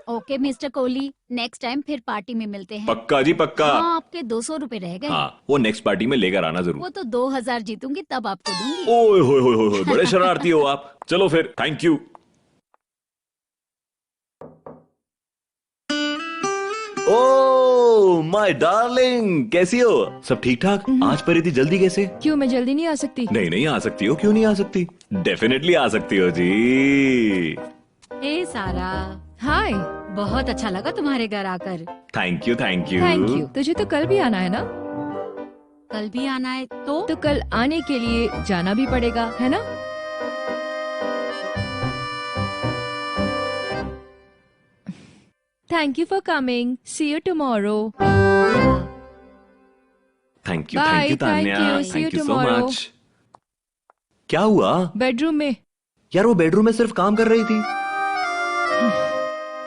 Okay Mr Kohli, next time फिर पार्टी में मिलते हैं। पक्का जी पक्का। हाँ, आपके 200 रुपए रह गए। हाँ, वो नेक्स्ट पार्टी में लेकर आना जरूर। वो तो 2000 जीतूंगी तब आपको दूंगी। ओए होए होए होए, बड़े शरारती हो आप। चलो फिर, thank you. Oh my darling, कैसी हो? सब ठीक ठाक? आज पर इतनी जल्दी कैसे? क्यों, मैं जल्दी नहीं आ सकती? नहीं आ सकती हो, क्यों नहीं आ सकती? डेफिनेटली आ सकती हो जी। हे सारा, हाय। बहुत अच्छा लगा तुम्हारे घर आकर। Thank you thank you. Thank you. तुझे तो कल भी आना है ना? कल भी आना है तो कल आने के लिए जाना भी पड़ेगा, है ना? Thank you for coming. See you tomorrow. Thank you Bye, Tanya, thank you. See you thank you so tomorrow. Much. क्या हुआ बेडरूम में। यार? वो बेडरूम में सिर्फ काम कर रही थी।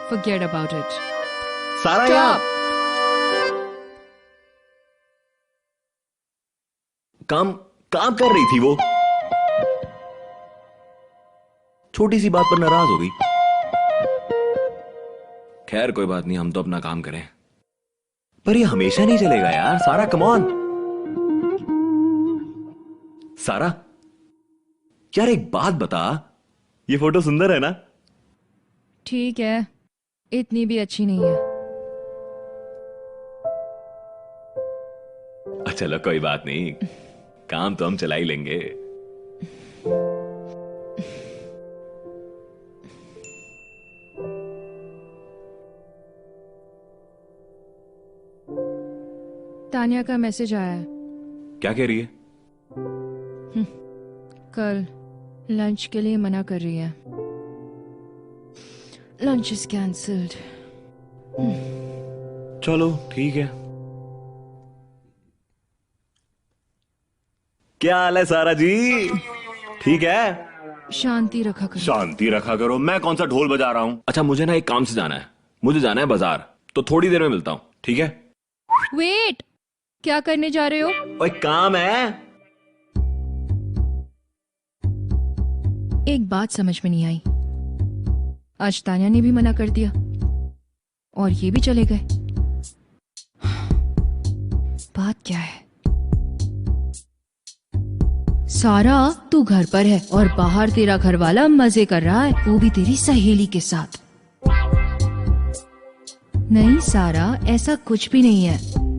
Forget about it. सारा Stop. यार काम काम कर रही थी वो। छोटी सी बात पर नाराज हो गई। खैर कोई बात नहीं, हम तो अपना काम करें। पर ये हमेशा नहीं चलेगा यार। सारा कम ऑन। सारा यार एक बात बता, ये फोटो सुंदर है ना? ठीक है, इतनी भी अच्छी नहीं है। चलो कोई बात नहीं, काम तो हम चला ही लेंगे। तानिया का मैसेज आया है। क्या कह रही है? कल लंच के लिए मना कर रही है। Lunch is cancelled. चलो ठीक है। क्या हाल है सारा जी? ठीक है? शांति रखा करो। शांति रखा करो। मैं कौन सा ढोल बजा रहा हूं? अच्छा मुझे ना एक काम से जाना है, मुझे जाना है बाजार, तो थोड़ी देर में मिलता हूं, ठीक है? वेट, क्या करने जा रहे हो? ओए काम है। एक बात समझ में नहीं आई। आज तानिया ने भी मना कर दिया और ये भी चले गए। बात क्या है? सारा, तू घर पर है और बाहर तेरा घर वाला मजे कर रहा है, वो भी तेरी सहेली के साथ। नहीं सारा, ऐसा कुछ भी नहीं है।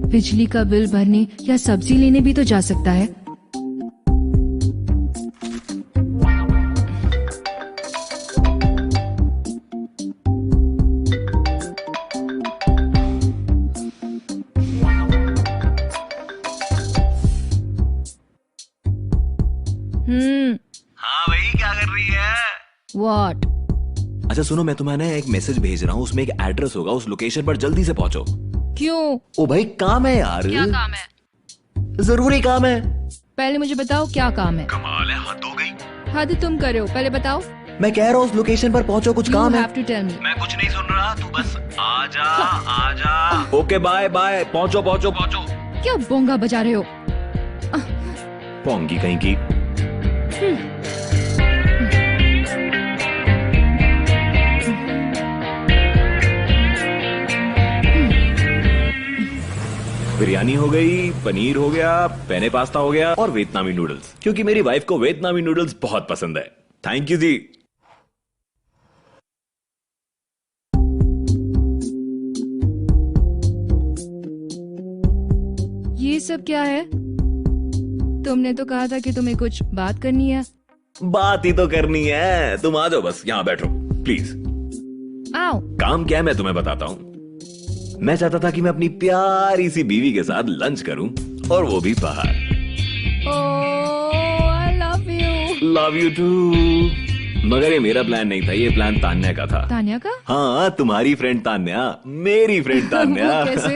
बिजली का बिल भरने या सब्जी लेने भी तो जा सकता है। हाँ भाई, क्या कर रही है? What? अच्छा सुनो, मैं तुम्हें ना एक मैसेज भेज रहा हूँ, उसमें एक एड्रेस होगा, उस लोकेशन पर जल्दी से पहुंचो। क्यों? ओ भाई काम है यार। क्या काम है? जरूरी काम है। पहले मुझे बताओ क्या काम है। कमाल है, हद हो गई। हद तुम करे हो, पहले बताओ। मैं कह रहा हूँ उस लोकेशन पर पहुंचो, कुछ काम You है। have to tell me. मैं कुछ नहीं सुन रहा, तू बस आजा आजा। ओके बाय बाय, पहुंचो पहुंचो पहुंचो। क्या बोंगा बजा रहे हो? पोंगी कहीं की। बिरयानी हो गई, पनीर हो गया, पेने पास्ता हो गया और वियतनामी नूडल्स, क्योंकि मेरी वाइफ को वियतनामी नूडल्स बहुत पसंद है। थैंक यू जी। ये सब क्या है? तुमने तो कहा था कि तुम्हें कुछ बात करनी है। बात ही तो करनी है, तुम आ जाओ, बस यहाँ बैठो प्लीज। आओ। काम क्या है मैं तुम्हें बताता हूँ। मैं चाहता था कि मैं अपनी प्यारी सी बीवी के साथ लंच करूं, और वो भी बाहर। Oh, I love you. Love you too. मगर ये मेरा प्लान नहीं था, ये प्लान तान्या का था। तान्या का? हाँ, तुम्हारी फ्रेंड तान्या, मेरी फ्रेंड तान्या। वो कैसे?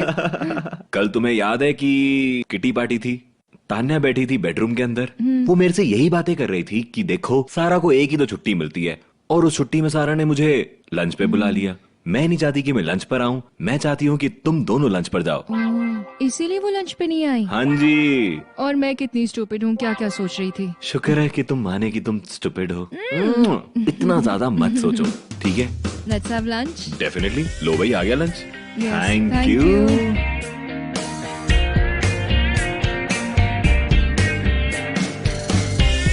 कल तुम्हें याद है कि किटी पार्टी थी, तान्या बैठी थी बेडरूम के अंदर, वो मेरे से यही बातें कर रही थी कि देखो सारा को एक ही तो छुट्टी मिलती है और उस छुट्टी में सारा ने मुझे लंच पे बुला लिया। मैं नहीं चाहती कि मैं लंच पर आऊं, मैं चाहती हूँ कि तुम दोनों लंच पर जाओ। इसीलिए वो लंच पे नहीं आई। हाँ जी। और मैं कितनी स्टूपिड हूँ, क्या क्या सोच रही थी। शुक्र है कि तुम माने कि तुम स्टूपिड हो। इतना ज्यादा मत सोचो, ठीक है? Let's have lunch. डेफिनेटली। लो भाई, आ गया lunch. Yes, thank thank you.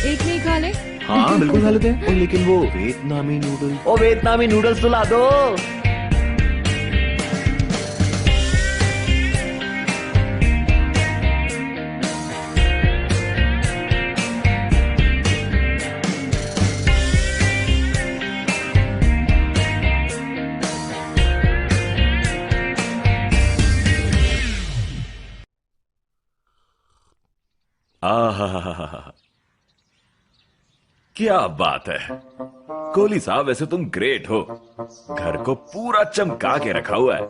एक नहीं खा ले? हाँ बिल्कुल खा लेते हैं। लेकिन वो वियतनामी नूडल्स, ओ वियतनामी नूडल्स तो ला दो। आहा, क्या बात है कोहली साहब, वैसे तुम ग्रेट हो। घर को पूरा चमका के रखा हुआ है।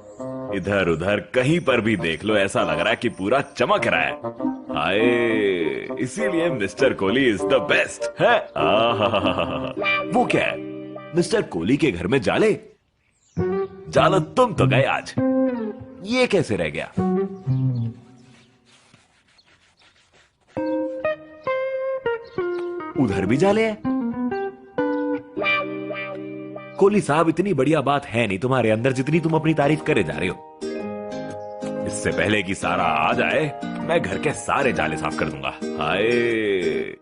इधर उधर कहीं पर भी देख लो, ऐसा लग रहा है कि पूरा चमक रहा है। हाय, इसीलिए mister Kohli is the best है। वो क्या है, मिस्टर कोहली के घर में जाले? जालो तुम तो गए आज, ये कैसे रह गया? उधर भी जाले है। कोहली साहब, इतनी बढ़िया बात है नहीं तुम्हारे अंदर जितनी तुम अपनी तारीफ करे जा रहे हो। इससे पहले कि सारा आ जाए, मैं घर के सारे जाले साफ कर दूंगा। हाय,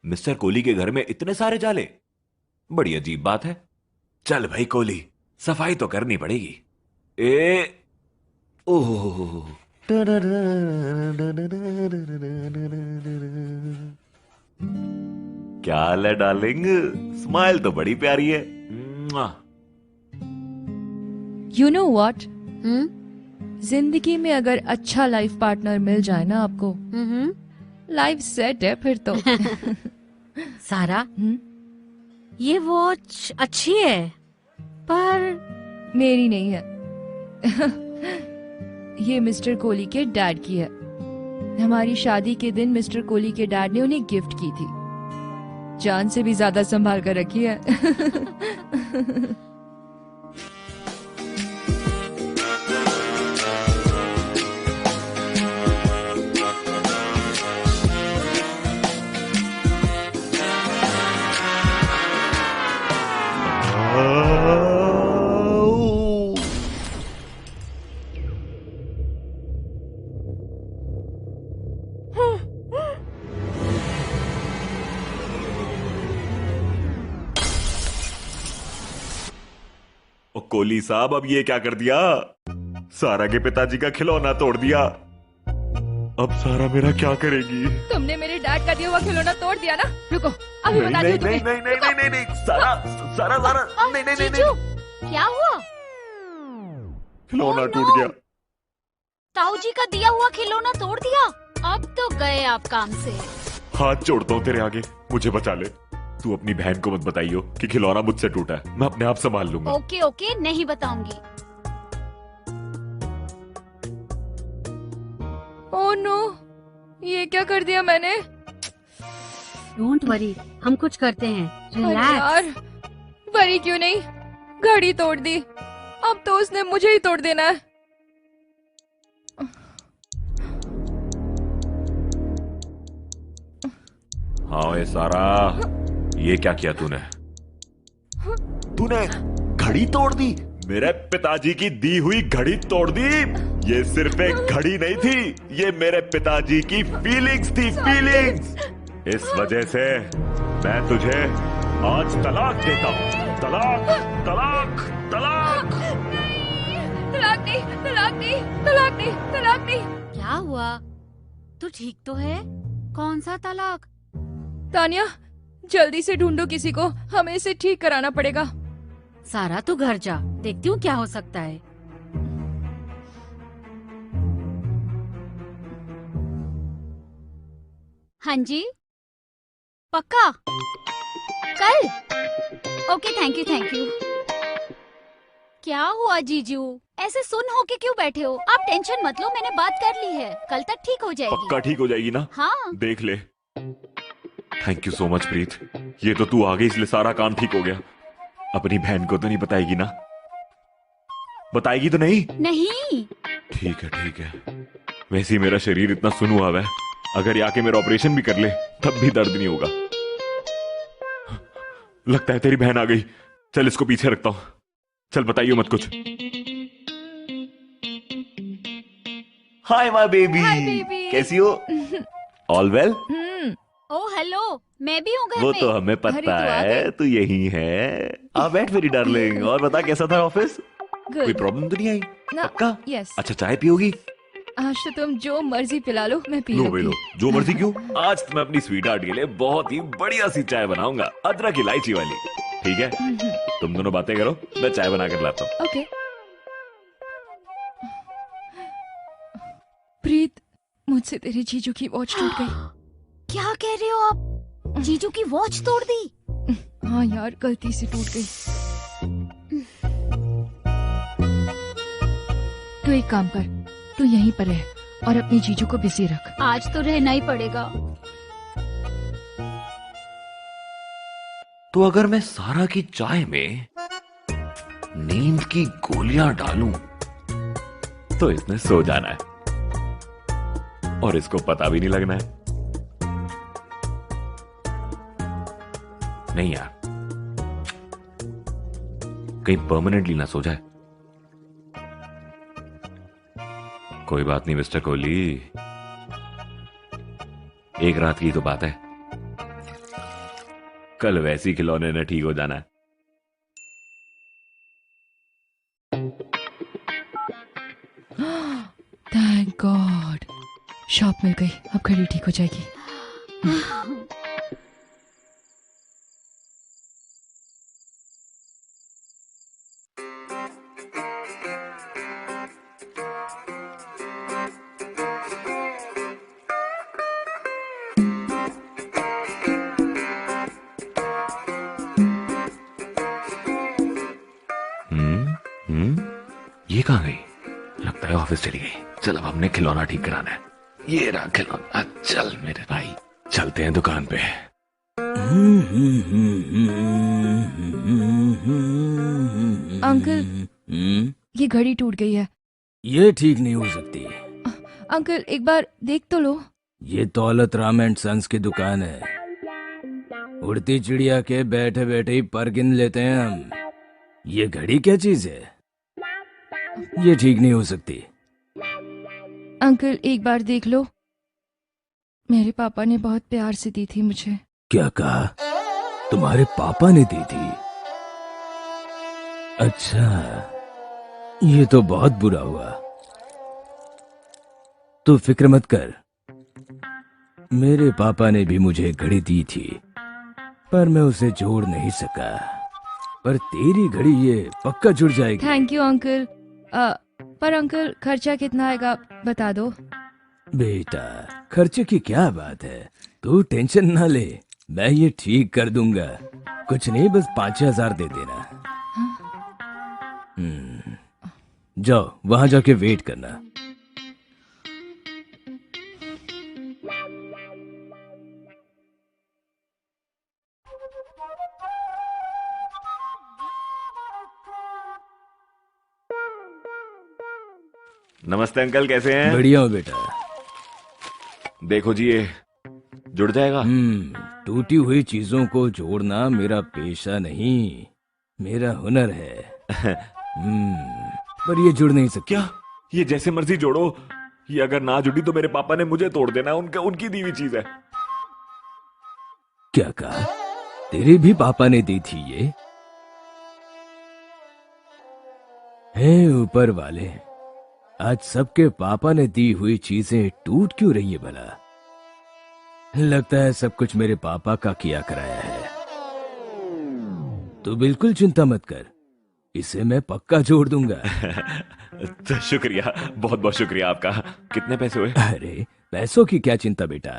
मिस्टर कोहली के घर में इतने सारे जाले, बड़ी अजीब बात है। चल भाई कोहली, सफाई तो करनी पड़ेगी। ओह, क्या हाल है डार्लिंग? स्माइल तो बड़ी प्यारी है। यू नो व्हाट, जिंदगी में अगर अच्छा लाइफ पार्टनर मिल जाए ना आपको, लाइफ सेट है फिर तो। सारा, ये वॉच अच्छी है पर मेरी नहीं है। ये मिस्टर कोहली के डैड की है। हमारी शादी के दिन मिस्टर कोहली के डैड ने उन्हें गिफ्ट की थी। जान से भी ज्यादा संभाल कर रखी है। कोहली साहब, अब ये क्या कर दिया? सारा के पिताजी का खिलौना तोड़ दिया। अब सारा मेरा क्या करेगी? तुमने मेरे डैड का दिया हुआ खिलौना तोड़ दिया ना। रुको, अभी बता नहीं, दूं नहीं, तुम्हें। नहीं, नहीं, नहीं, नहीं, सारा, सारा, सारा, नहीं, नहीं, नहीं, नहीं, क्या हुआ? खिलौना टूट गया। ताऊ जी का दिया हुआ खिलौना तोड़ दिया? अब तो गए आप काम से। हाथ जोड़ता हूँ तेरे आगे, मुझे बचा ले। तू अपनी बहन को मत बताइयो कि खिलौना मुझसे टूटा है। मैं अपने आप संभाल लूंगा। ओके ओके, नहीं बताऊंगी। ओह नो, ये क्या कर दिया मैंने? डोंट वरी, हम कुछ करते हैं। अरे रिलैक्स। यार, वरी क्यों नहीं, घड़ी तोड़ दी। अब तो उसने मुझे ही तोड़ देना है। हाँ, ये सारा, ये क्या किया तूने? तूने घड़ी तोड़ दी, मेरे पिताजी की दी हुई घड़ी तोड़ दी। ये सिर्फ एक घड़ी नहीं थी, ये मेरे पिताजी की फीलिंग्स थी, फीलिंग्स। इस वजह से मैं तुझे आज तलाक देता हूँ। तलाक, तलाक, तलाक। नहीं, तलाक नहीं, तलाक नहीं, तलाक नहीं। क्या हुआ? तू ठीक तो है? कौन सा तलाक? तानिया, जल्दी से ढूंढो किसी को, हमें इसे ठीक कराना पड़ेगा। सारा तू घर जा, देखती हूँ क्या हो सकता है। हाँ जी, पक्का कल? Okay, thank you thank you. क्या हुआ जीजू, ऐसे सुन हो के क्यों बैठे हो? आप टेंशन मत लो, मैंने बात कर ली है, कल तक ठीक हो जाएगी। पक्का ठीक हो जाएगी ना? हाँ। देख ले। थैंक यू सो मच प्रीत, ये तो तू आ गई इसलिए सारा काम ठीक हो गया। अपनी बहन को तो नहीं बताएगी ना? बताएगी तो नहीं? नहीं। ठीक है ठीक है। वैसे ही मेरा शरीर इतना सुन हुआ है, अगर ये आके मेरा ऑपरेशन भी कर ले तब भी दर्द नहीं होगा। लगता है तेरी बहन आ गई, चल इसको पीछे रखता हूं। चल बताइए मत कुछ। Hi my baby, Hi, baby. कैसी हो? All well? ओ हेलो, मैं भी हूँ घर वो में। तो हमें अरे, पता तू आ है, गई। तू यही है। आ बैठ मेरी डार्लिंग, और बता कैसा था ऑफिस? कोई गुड। प्रॉब्लम तो नहीं आई? ना, पक्का? यस। अच्छा चाय पियोगी? आज तो तुम जो मर्जी पिला लो, मैं पी लो भाई लो, लूंगी। जो मर्जी क्यों। आज तो मैं अपनी स्वीट हार्ट के लिए बहुत ही बढ़िया सी चाय बनाऊंगा, अदरक इलायची वाली। ठीक है, तुम दोनों बातें करो, मैं चाय बना कर लाता हूँ। ओके। प्रीत, मुझसे तेरी जीजू की वॉच टूट गई। क्या कह रहे हो आप? जीजू की वॉच तोड़ दी? हाँ यार, गलती से टूट गई। तू एक काम कर, तू यहीं पर रह और अपनी जीजू को बिजी रख। आज तो रहना ही पड़ेगा। तो अगर मैं सारा की चाय में नींद की गोलियां डालूं तो इसने सो जाना है और इसको पता भी नहीं लगना है। नहीं यार, कहीं परमानेंटली ना सो जाए। कोई बात नहीं मिस्टर कोहली, एक रात की तो बात है, कल वैसी खिलौने ने ठीक हो जाना है। थैंक गॉड, शॉप मिल गई, अब घड़ी ठीक हो जाएगी। ये कहाँ गई? लगता है ऑफिस चली गई। चल अब हमने खिलौना ठीक कराना है। ये रहा खिलौना। चल मेरे भाई, चलते हैं दुकान पे। अंकल, ये घड़ी टूट गई है। ये ठीक नहीं हो सकती। अंकल एक बार देख तो लो। ये दौलत राम एंड सन्स की दुकान है। उड़ती चिड़िया के बैठे बैठे ही पर गिन लेते हैं हम। ये घड़ी क्या चीज है? ये ठीक नहीं हो सकती। अंकल एक बार देख लो, मेरे पापा ने बहुत प्यार से दी थी मुझे। क्या कहा? तुम्हारे पापा ने दी थी? अच्छा, ये तो बहुत बुरा हुआ। तू फिक्र मत कर, मेरे पापा ने भी मुझे घड़ी दी थी, पर मैं उसे जोड़ नहीं सका। पर तेरी घड़ी ये पक्का जुड़ जाएगी। Thank you uncle. पर अंकल खर्चा कितना आएगा बता दो। बेटा, खर्चे की क्या बात है, तू टेंशन ना ले, मैं ये ठीक कर दूंगा। कुछ नहीं, बस 5,000 दे देना। जाओ वहां जाके वेट करना। नमस्ते अंकल, कैसे हैं? बढ़िया हो बेटा। देखो जी, ये जुड़ जाएगा। टूटी हुई चीजों को जोड़ना मेरा पेशा नहीं, मेरा हुनर है। पर ये जुड़ नहीं सकती। क्या? ये जैसे मर्जी जोड़ो, ये अगर ना जुड़ी तो मेरे पापा ने मुझे तोड़ देना, उनकी दी हुई चीज है। क्या कहा? तेरे भी पापा ने दी थी ये? हे ऊपर वाले, आज सबके पापा ने दी हुई चीजें टूट क्यों रही है भला? लगता है सब कुछ मेरे पापा का किया कराया है। तो बिल्कुल चिंता मत कर, इसे मैं पक्का जोड़ दूंगा। तो शुक्रिया, बहुत बहुत शुक्रिया आपका। कितने पैसे हुए? अरे पैसों की क्या चिंता बेटा,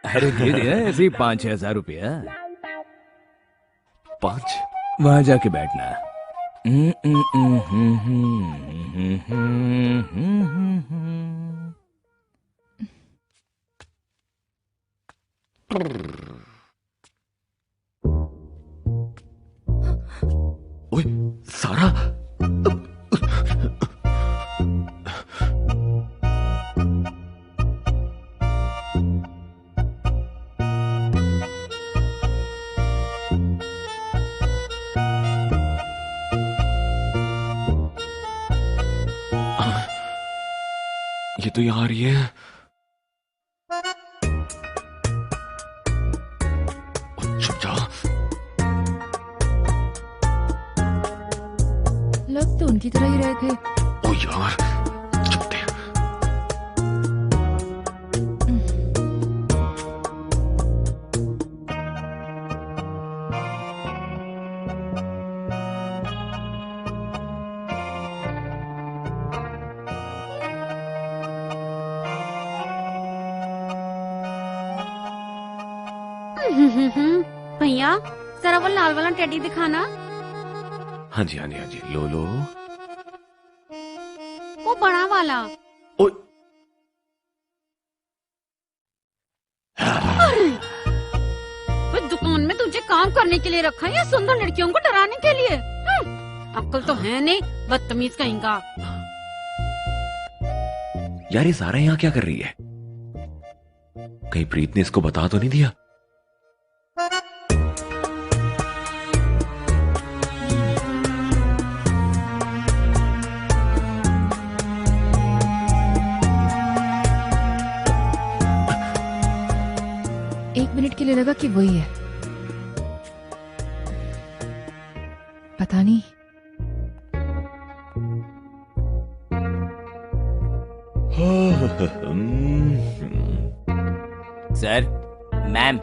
अरे दे दे ऐसे ही 5,000 रुपया। 5? वहां जाके बैठना। ओए सारा, ये तो यहाँ आ रही है। चुप जा। लग तो उनकी तरह ही रहे थे। ओ यार, चुप थे। भैया जरा वो लाल वाला टेडी दिखाना। हाँ जी, हाँ जी, हाँ जी, लो लो। वो बड़ा वाला। ओए तो दुकान में तुझे काम करने के लिए रखा है या सुंदर लड़कियों को डराने के लिए? अक्ल तो है नहीं, बदतमीज कहीं का। यार, ये सारा यहाँ क्या कर रही है? कहीं प्रीत ने इसको बता तो नहीं दिया? एक मिनट के लिए लगा कि वही है, पता नहीं। सर, मैम,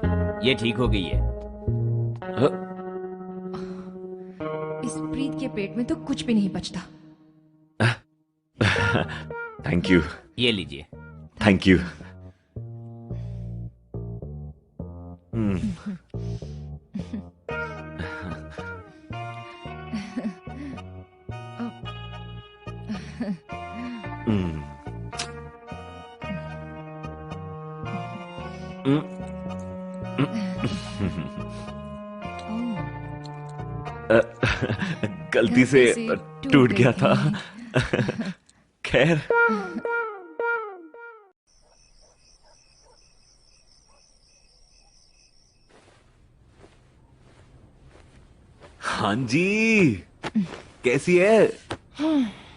ये ठीक हो गई है। इस प्रीत के पेट में तो कुछ भी नहीं बचता। Thank you. ये लीजिए। Thank you. गलती से टूट गया था। खैर, हाँ जी, कैसी है?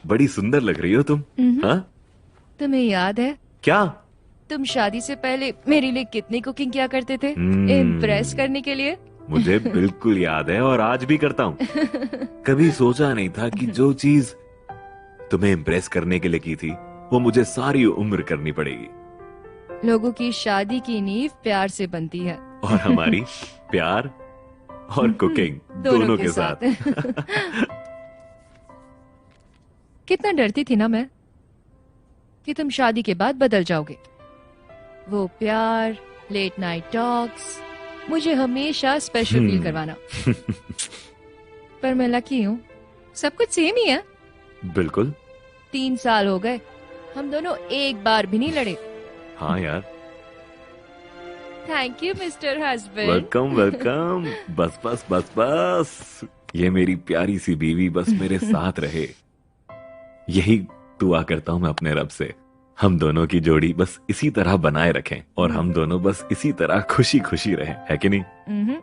बड़ी सुंदर लग रही हो तुम। हाँ? तुम्हें याद है क्या? तुम शादी से पहले मेरे लिए कितनी कुकिंग किया करते थे इम्प्रेस करने के लिए? मुझे बिल्कुल याद है और आज भी करता हूँ। कभी सोचा नहीं था कि जो चीज तुम्हें इम्प्रेस करने के लिए की थी वो मुझे सारी उम्र करनी पड़ेगी। लोगों की शादी की नींव प्यार से बनती है, और हमारी प्यार और कुकिंग दोनों के साथ। कितना डरती थी ना मैं कि तुम शादी के बाद बदल जाओगे। वो प्यार, लेट नाइट टॉक्स, मुझे हमेशा स्पेशल फील करवाना। पर मैं लकी हूँ, सब कुछ सेम ही है। बिल्कुल। 3 साल हो गए, हम दोनों एक बार भी नहीं लड़े। हाँ यार। Thank you mister husband. Welcome welcome. बस बस बस बस, ये मेरी प्यारी सी बीवी बस मेरे साथ रहे, यही दुआ करता हूँ मैं अपने रब से। हम दोनों की जोड़ी बस इसी तरह बनाए रखें और हम दोनों बस इसी तरह खुशी खुशी रहें, है कि नहीं?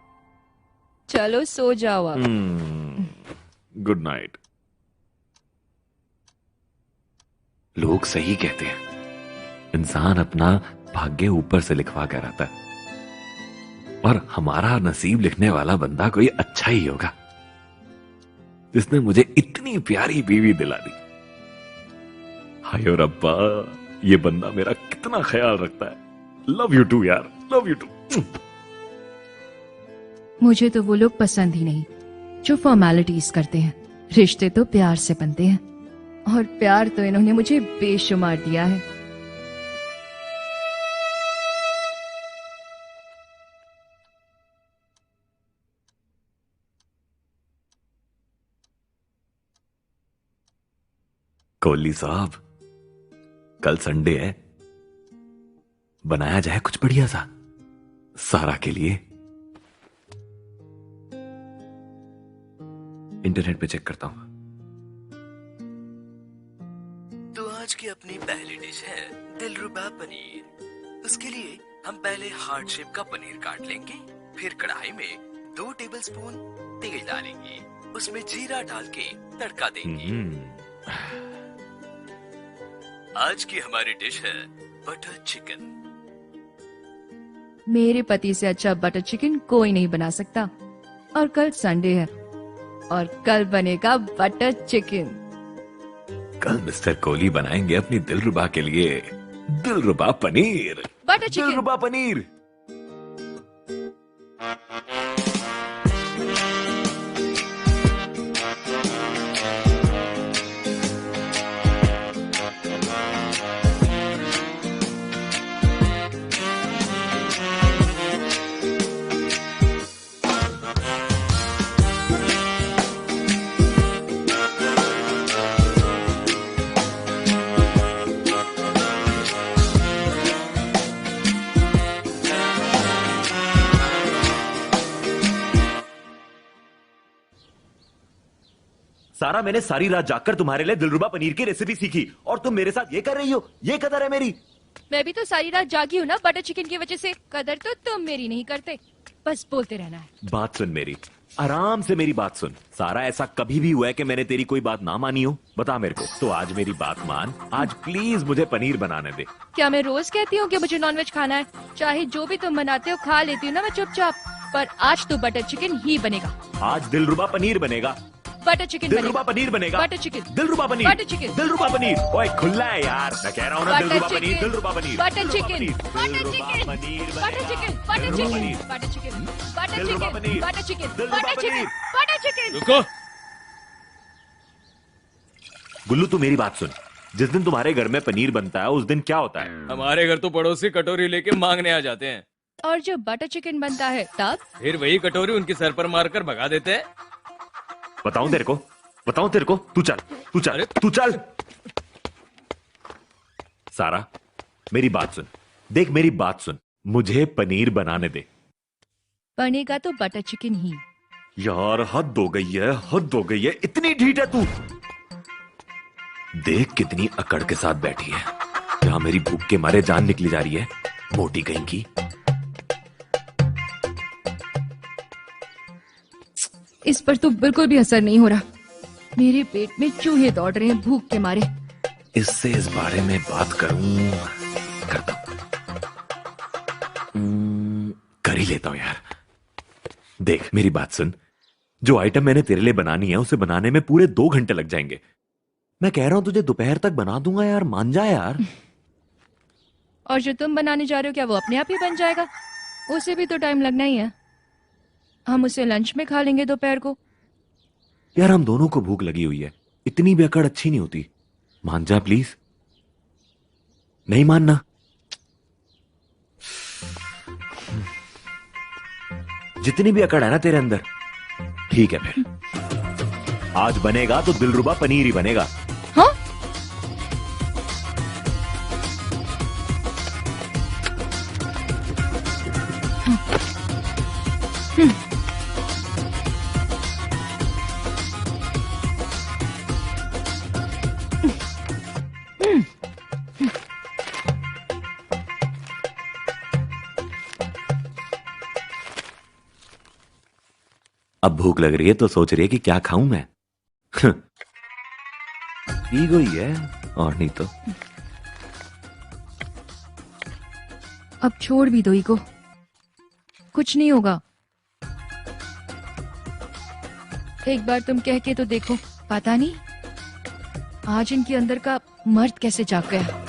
चलो सो जाओ अब। Good night. लोग सही कहते हैं, इंसान अपना भाग्य ऊपर से लिखवा कर आता है, और हमारा नसीब लिखने वाला बंदा कोई अच्छा ही होगा जिसने मुझे इतनी प्यारी बीवी दिला दी। हाय रब्बा, ये बंदा मेरा कितना ख्याल रखता है। लव यू टू यार, लव यू टू। मुझे तो वो लोग पसंद ही नहीं जो फॉर्मेलिटीज करते हैं। रिश्ते तो प्यार से बनते हैं, और प्यार तो इन्होंने मुझे बेशुमार दिया है। कोहली साहब, कल संडे है, बनाया जाए कुछ बढ़िया सा सारा के लिए। इंटरनेट पे चेक करता हूं। तो आज की अपनी पहली डिश है दिलरुबा पनीर। उसके लिए हम पहले हार्ट शेप का पनीर काट लेंगे, फिर कढ़ाई में 2 टेबलस्पून तेल डालेंगे, उसमें जीरा डाल के तड़का देंगे। आज की हमारी डिश है बटर चिकन। मेरे पति से अच्छा बटर चिकन कोई नहीं बना सकता। और कल संडे है, और कल बनेगा बटर चिकन। कल मिस्टर कोहली बनाएंगे अपनी दिलरुबा के लिए दिलरुबा पनीर। Butter chicken. दिलरुबा पनीर। सारा, मैंने सारी रात जागकर तुम्हारे लिए दिलरुबा पनीर की रेसिपी सीखी, और तुम मेरे साथ ये कर रही हो। ये कदर है मेरी। मैं भी तो सारी रात जागी हूँ ना बटर चिकन की वजह से। कदर तो तुम मेरी नहीं करते, बस बोलते रहना है। बात सुन मेरी, आराम से मेरी बात सुन। सारा, ऐसा कभी भी हुआ है कि मैंने तेरी कोई बात ना मानी हो? बता मेरे को। तो आज मेरी बात मान, आज प्लीज मुझे पनीर बनाने दे। क्या मैं रोज कहती हूँ कि मुझे नॉनवेज खाना है? चाहे जो भी तुम बनाते हो खा लेती हूँ ना मैं चुपचाप, पर आज तो बटर चिकन ही बनेगा। आज दिलरुबा पनीर बनेगा। बटर चिकन दिलरुबा पनीर बनेगा। Butter chicken. Dilruba paneer. Butter chicken. Dilruba paneer. ओए खुला है यार, मैं कह रहा हूँ ना, Dilruba paneer, Dilruba paneer. Butter chicken. Dilruba butter paneer. Chicken. Butter chicken. Butter chicken. Butter chicken. Butter Dilruba chicken. Paneer. Butter chicken. Dilruba butter chicken. Paneer. Butter chicken. रुको। गुल्लू, तू मेरी बात सुन। जिस दिन तुम्हारे घर में पनीर बनता है उस दिन क्या होता है? हमारे घर तो पड़ोसी कटोरी लेके मांगने आ जाते हैं, और जब बटर चिकन बनता है तब फिर वही कटोरी उनके सर पर मारकर भगा देते हैं। बताऊं तेरे को? बताऊं तेरे को? तू चल, तू चल, तू चल। सारा, मेरी बात सुन। देख, मेरी बात सुन। मुझे पनीर बनाने दे। बनेगा तो बटर चिकन ही। यार हद हो गई है, हद हो गई है। इतनी ढीठ है तू। देख कितनी अकड़ के साथ बैठी है। क्या मेरी भूख के मारे जान निकली जा रही है, मोटी कहीं की। इस पर तो बिल्कुल भी असर नहीं हो रहा। मेरे पेट में चूहे दौड़ रहे हैं भूख के मारे। इससे इस बारे में बात करूं, करता हूं। कर ही लेता हूं यार। देख मेरी बात सुन। जो आइटम मैंने तेरे लिए बनानी है उसे बनाने में पूरे 2 घंटे लग जाएंगे। मैं कह रहा हूं तुझे दोपहर तक बना दूंगा यार, मान जा यार। और जो तुम बनाने जा रहे हो क्या वो अपने आप ही बन जाएगा? उसे भी तो टाइम लगना ही है। हम उसे लंच में खा लेंगे दोपहर को। यार हम दोनों को भूख लगी हुई है, इतनी भी अकड़ अच्छी नहीं होती। मान जा प्लीज। नहीं मानना? जितनी भी अकड़ है ना तेरे अंदर, ठीक है फिर। आज बनेगा तो दिलरुबा पनीर ही बनेगा। हाँ? अब भूख लग रही है तो सोच रही है कि क्या खाऊं मैं। ईगो ही है, और नहीं तो। अब छोड़ भी दो ईगो, कुछ नहीं होगा। एक बार तुम कह के तो देखो, पता नहीं आज इनके अंदर का मर्द कैसे जाग गया?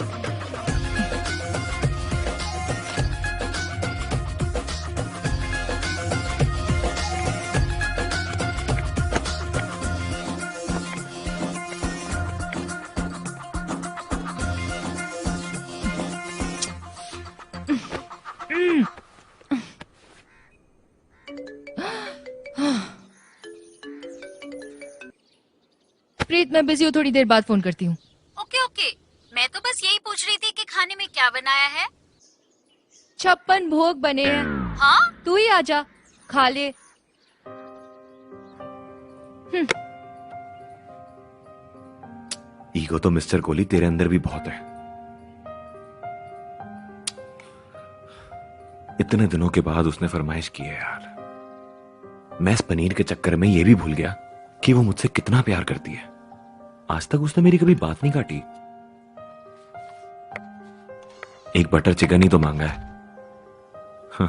प्रीत, मैं बिजी हूँ, थोड़ी देर बाद फोन करती हूँ। ओके ओके, मैं तो बस यही पूछ रही थी कि खाने में क्या बनाया है। 56 भोग बने हैं। हाँ, तू ही आजा, खा ले। ईगो तो मिस्टर कोहली तेरे अंदर भी बहुत है। इतने दिनों के बाद उसने फरमाइश की है यार। मैं इस पनीर के चक्कर में ये भी भूल गया कि वो मुझसे कितना प्यार करती है। आज तक उसने मेरी कभी बात नहीं काटी। एक बटर चिकन ही तो मांगा है। हाँ।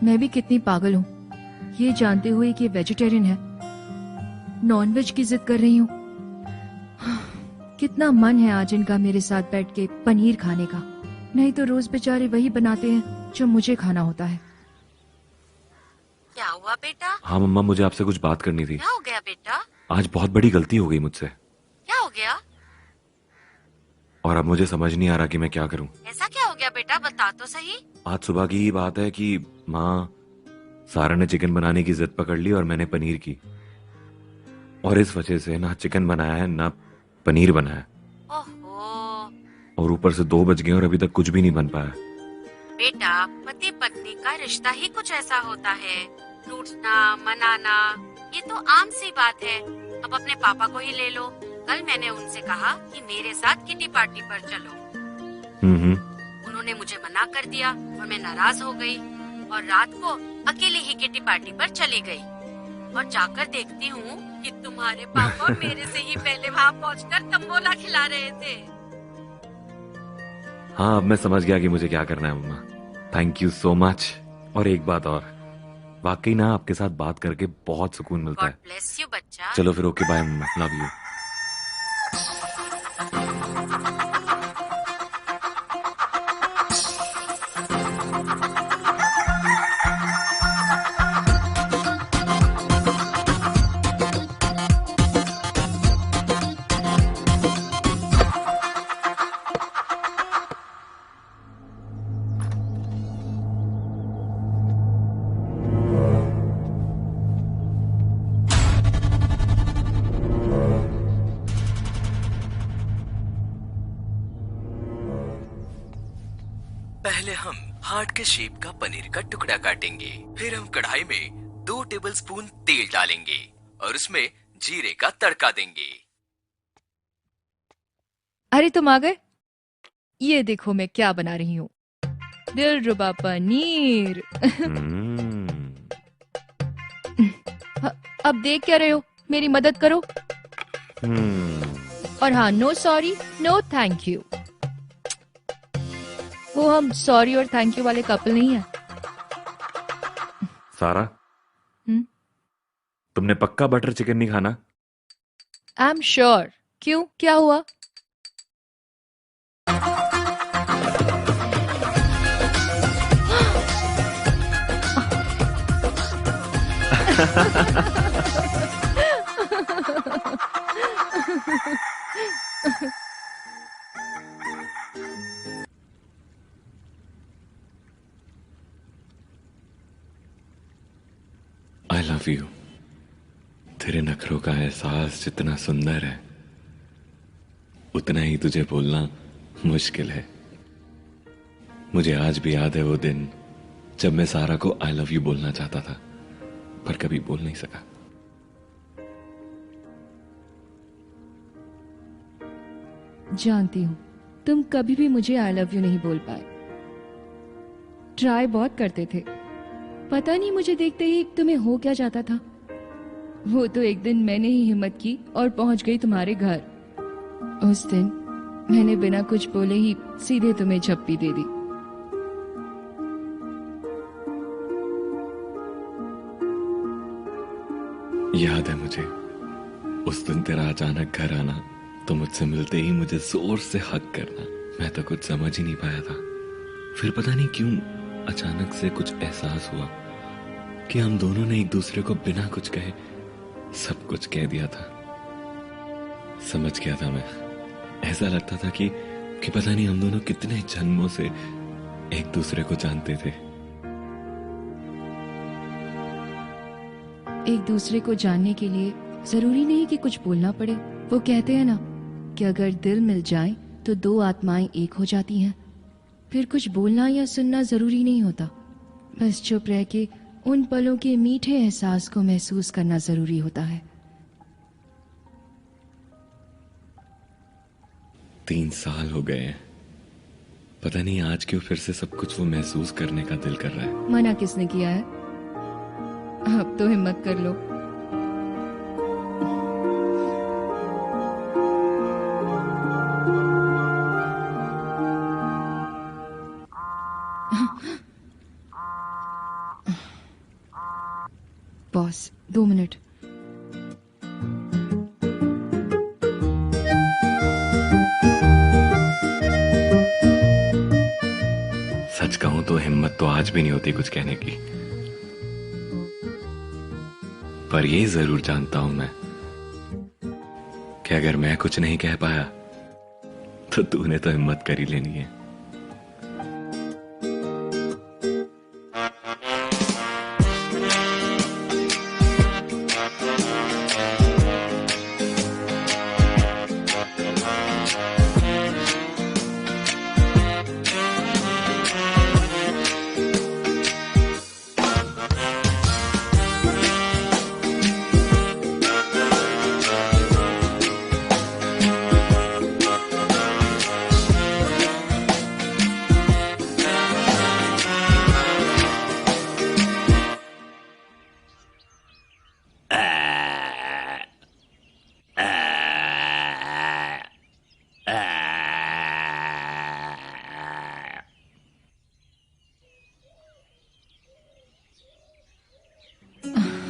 मैं भी कितनी पागल हूँ, ये जानते हुए कि वेजिटेरियन है, नॉनवेज की जिद कर रही हूँ। कितना मन है आज इनका मेरे साथ बैठ के पनीर खाने का, नहीं तो रोज बेचारे वही बनाते हैं जो मुझे खाना होता है। क्या हुआ बेटा? हाँ मम्मा, मुझे आपसे कुछ बात करनी थी। क्या हो गया बेटा? आज बहुत बड़ी गलती हो गई मुझसे। क्या हो गया? और अब मुझे समझ नहीं आ रहा कि मैं क्या करूं। ऐसा क्या हो गया बेटा, बता तो सही। आज सुबह की ही बात है कि माँ, सारा ने चिकन बनाने की जिद पकड़ ली और मैंने पनीर की, और इस वजह से ना चिकन बनाया है ना पनीर बनाया। ओहो। और ऊपर से 2 बज गए और अभी तक कुछ भी नहीं बन पाया। बेटा, पति पत्नी का रिश्ता ही कुछ ऐसा होता है, टूटना मनाना ये तो आम सी बात है। अब अपने पापा को ही ले लो, कल मैंने उनसे कहा कि मेरे साथ किटी पार्टी पर चलो। उन्होंने मुझे मना कर दिया और मैं नाराज हो गई और रात को अकेले ही किटी पार्टी पर चली गई। और जाकर देखती हूँ कि तुम्हारे पापा मेरे से ही पहले वहाँ पहुँचकर तंबोला खिला रहे थे। हाँ, अब मैं समझ गया कि मुझे क्या करना है मम्मा। Thank you so much. और एक बात और, वाकई ना आपके साथ बात करके बहुत सुकून मिलता है। गॉड ब्लेस यू बच्चा। चलो फिर, ओके बाय मम्मा, लव यू। पहले हम हार्ट के शेप का पनीर का टुकड़ा काटेंगे, फिर हम कढ़ाई में 2 टेबलस्पून तेल डालेंगे और उसमें जीरे का तड़का देंगे। अरे तुम आ गए, ये देखो मैं क्या बना रही हूँ, दिलरुबा पनीर। अब देख क्या रहे हो, मेरी मदद करो। और हाँ, no sorry no thank you. वो हम सॉरी और थैंक यू वाले कपल नहीं है। सारा, तुमने पक्का बटर चिकन नहीं खाना? I am sure. क्यों, क्या हुआ? I love you. तेरे नखरों का एहसास जितना सुंदर है, उतना ही तुझे बोलना मुश्किल है। मुझे आज भी याद है वो दिन जब मैं सारा को आई लव यू बोलना चाहता था, पर कभी बोल नहीं सका। जानती हूँ तुम कभी भी मुझे आई लव यू नहीं बोल पाए। ट्राई बहुत करते थे, पता नहीं मुझे देखते ही तुम्हें हो क्या जाता था। वो तो एक दिन मैंने ही हिम्मत की और पहुंच गई तुम्हारे घर। उस दिन मैंने बिना कुछ बोले ही सीधे तुम्हें झप्पी दे दी। याद है मुझे उस दिन तेरा अचानक घर आना, तो मुझसे मिलते ही मुझे जोर से हक करना। मैं तो कुछ समझ ही नहीं पाया था। फिर पता नहीं क्यों अचानक से कुछ एहसास हुआ कि हम दोनों ने एक दूसरे को बिना कुछ कहे सब कुछ कह दिया था। समझ गया था मैं। ऐसा लगता था कि पता नहीं हम दोनों कितने जन्मों से एक दूसरे को जानते थे। एक दूसरे को जानने के लिए जरूरी नहीं कि कुछ बोलना पड़े। वो कहते हैं ना कि अगर दिल मिल जाए तो दो आत्माएं एक हो जाती हैं। फिर कुछ बोलना या सुनना जरूरी नहीं होता, बस चुप रह के उन पलों के मीठे एहसास को महसूस करना जरूरी होता है। 3 साल हो गए हैं। पता नहीं आज क्यों फिर से सब कुछ वो महसूस करने का दिल कर रहा है। मना किसने किया है? अब तो हिम्मत कर लो। Boss 2 minute. सच कहूं तो हिम्मत तो आज भी नहीं होती कुछ कहने की, पर ये जरूर जानता हूं मैं कि अगर मैं कुछ नहीं कह पाया तो तूने तो हिम्मत कर ही लेनी है।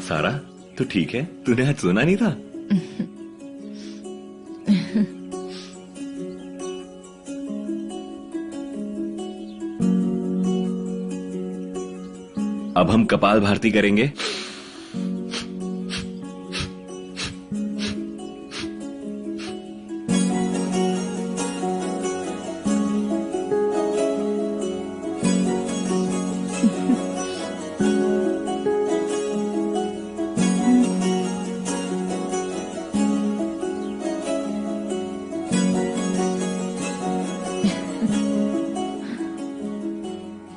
सारा तो ठीक है? तूने आज सुना नहीं था? अब हम कपाल भारती करेंगे।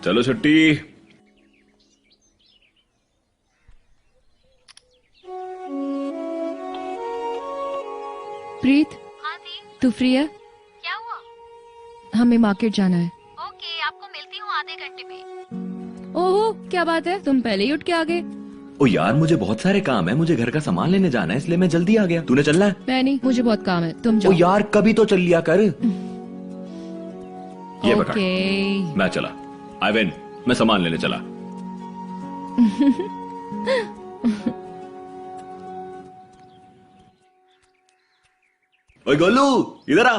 चलो छुट्टी। प्रीत, हाँ दी, तू फ्री है? क्या हुआ? हमें मार्केट जाना है। ओके, आपको मिलती हूँ आधे घंटे में। ओहो, क्या बात है, तुम पहले ही उठ के आ गए। ओ यार, मुझे बहुत सारे काम है, मुझे घर का सामान लेने जाना है, इसलिए मैं जल्दी आ गया। तूने चलना है? मैं नहीं, मुझे बहुत काम है, तुम ओ जाओ। यार, कभी तो चल लिया कर। ये पकड़। ओके। मैं चला। आई विन, मैं सामान लेने चला। ओए गोलू, इधर आ।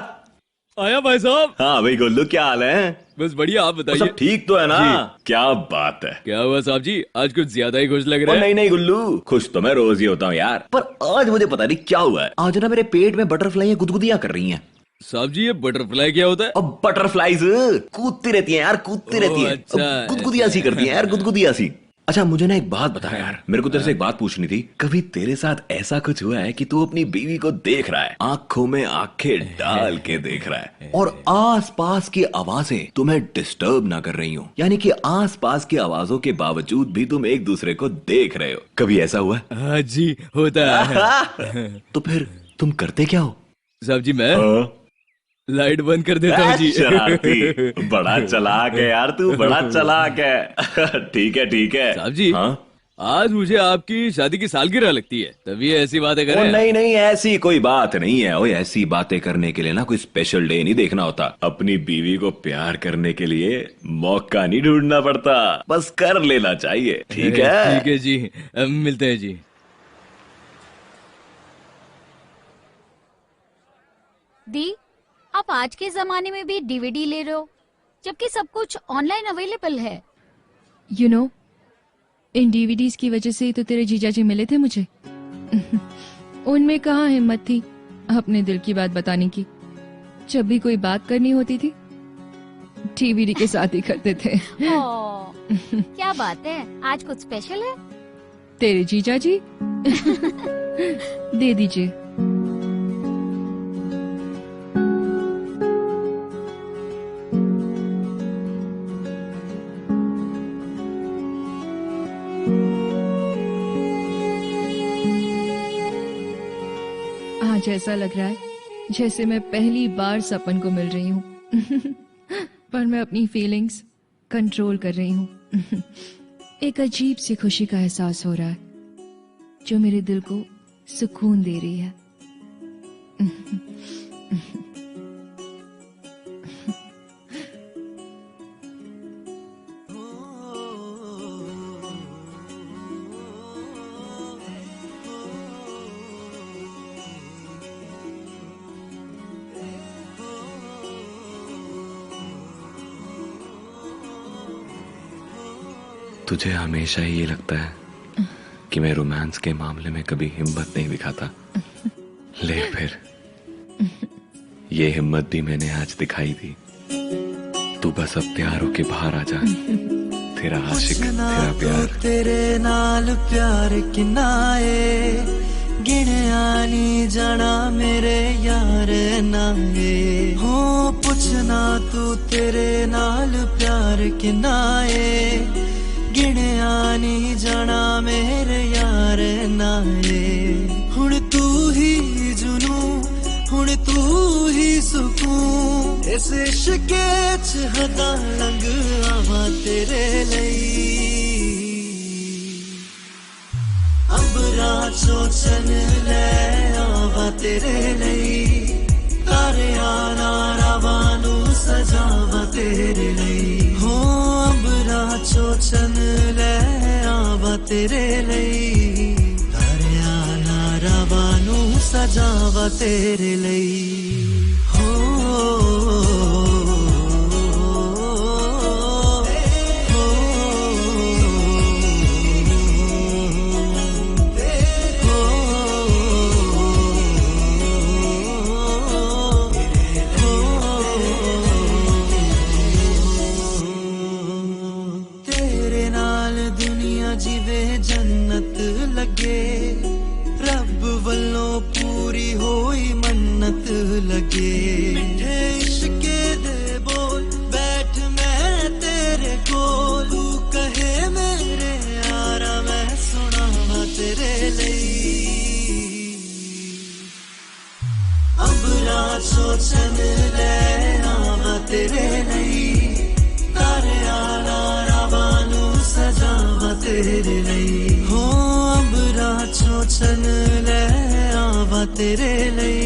आया भाई साहब। हाँ भाई गोलू, क्या हाल है? बस बढ़िया, आप वो बताइए। सब ठीक तो है ना? जी। क्या बात है। क्या हुआ साहब जी, आज कुछ ज्यादा ही खुश लग ओ रहे हैं। नहीं नहीं गुल्लू, खुश तो मैं रोज ही होता हूँ यार, पर आज मुझे पता नहीं क्या हुआ है। आज ना मेरे पेट में बटरफ्लाई गुदगुदियां कर रही हैं। साहब जी, ये बटरफ्लाई क्या होता है? अब बटरफ्लाईज कूदती रहती हैं यार, कूदती रहती हैं। अच्छा। अब गुदगुदिया सी करती हैं यार, गुदगुदिया सी। अच्छा मुझे ना एक बात बता यार, मेरे को तेरे से एक बात पूछनी थी। कभी तेरे साथ ऐसा कुछ हुआ है कि तू अपनी बीवी को देख रहा है, आंखों में आंखें डाल के देख रहा है, और आस पास की आवाजें तुम्हें डिस्टर्ब ना कर रही हो, यानी कि आस पास की आवाजों के बावजूद भी तुम एक दूसरे को देख रहे हो? कभी ऐसा हुआ है? हाँ जी, होता है। तो फिर तुम करते क्या हो? साहब जी, मैं लाइट बंद कर देता हूँ जी। शरारती, बड़ा चालाक है यार तू, बड़ा चालाक है। ठीक है ठीक है। साहब जी, हाँ? आज मुझे आपकी शादी की सालगिरह लगती है, तभी ऐसी बातें कर रहे हैं। नहीं नहीं, ऐसी कोई बात नहीं है। ओए, ऐसी बातें करने के लिए ना कोई स्पेशल डे नहीं देखना होता। अपनी बीवी को प्यार करने के लिए मौका नहीं ढूंढना पड़ता, बस कर लेना चाहिए। ठीक है? ठीक है जी, मिलते हैं जी। दी, आप आज के जमाने में भी डीवीडी ले रहे हो, जबकि सब कुछ ऑनलाइन अवेलेबल है। यू नो, इन डीवीडीज की वजह से ही तो तेरे जीजा जी मिले थे मुझे। उनमें कहाँ हिम्मत थी अपने दिल की बात बताने की। जब भी कोई बात करनी होती थी डीवीडी के साथ ही करते थे। क्या बात है, आज कुछ स्पेशल है? तेरे जीजा जी दे दीजिए। आज ऐसा लग रहा है जैसे मैं पहली बार सपन को मिल रही हूँ। पर मैं अपनी फीलिंग्स कंट्रोल कर रही हूँ। एक अजीब सी खुशी का एहसास हो रहा है जो मेरे दिल को सुकून दे रही है। तुझे हमेशा ही ये लगता है कि मैं रोमांस के मामले में कभी हिम्मत नहीं दिखाता, ले फिर ये हिम्मत भी मैंने आज दिखाई दी। तू बस अब तैयार होके बाहर आ जा, तेरा आशिक, तेरा प्यार। तेरे नाल प्यार किनाए गिणया नी जाना मेरे यार नाए हो, पुछना तू तेरे नाल प्यार किनाए गिणया नी जाना मेरे यार नाए। हुण तू ही जुनू, हुण तू ही सुकून, इस इश्के च हदा लंघ आवा तेरे लई। अंबरा चोचन ले आवा तेरे लई, तारिया नारावा नू सजावा तेरे लई हो। अंबरा चोचन ले आवा तेरे लई, तारिया नारावा नू सजावा तेरे लई हो। जिवे जन्नत लगे, रब वल्लों पूरी होई मन्नत लगे। मिठे इश्के दे बोल बैठ मैं तेरे कोल, तू कहे मेरे यारा मैं सुनावा तेरे लई। अंबरा चोचन ले आवा तेरे लई, तारिया नारावा नू सजावा तेरे लई हो। अंबरा चोचन ले आवा तेरे लई,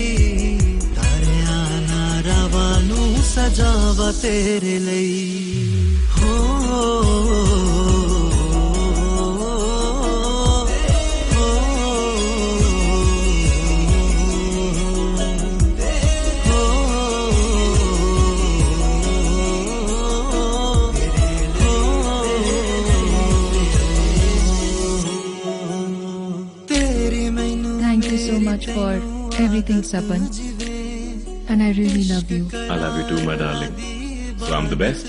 तारिया नारावा नू सजावा तेरे लई हो। So much for everything, Sapan, and I really love you. I love you too, my darling. So I'm the best.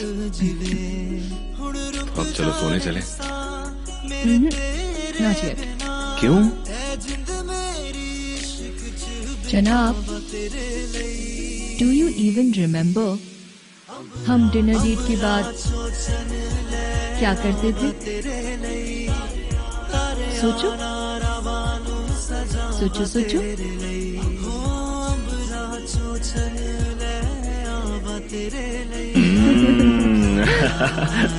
तो अब चलो सोने चले। Not yet. क्यों? जनाब, do you even remember हम डिनर डेट के बाद क्या करते थे? सोचो सोचो सोचो। तेरे लिए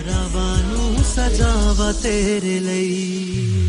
रावानू सजावा तेरे लिए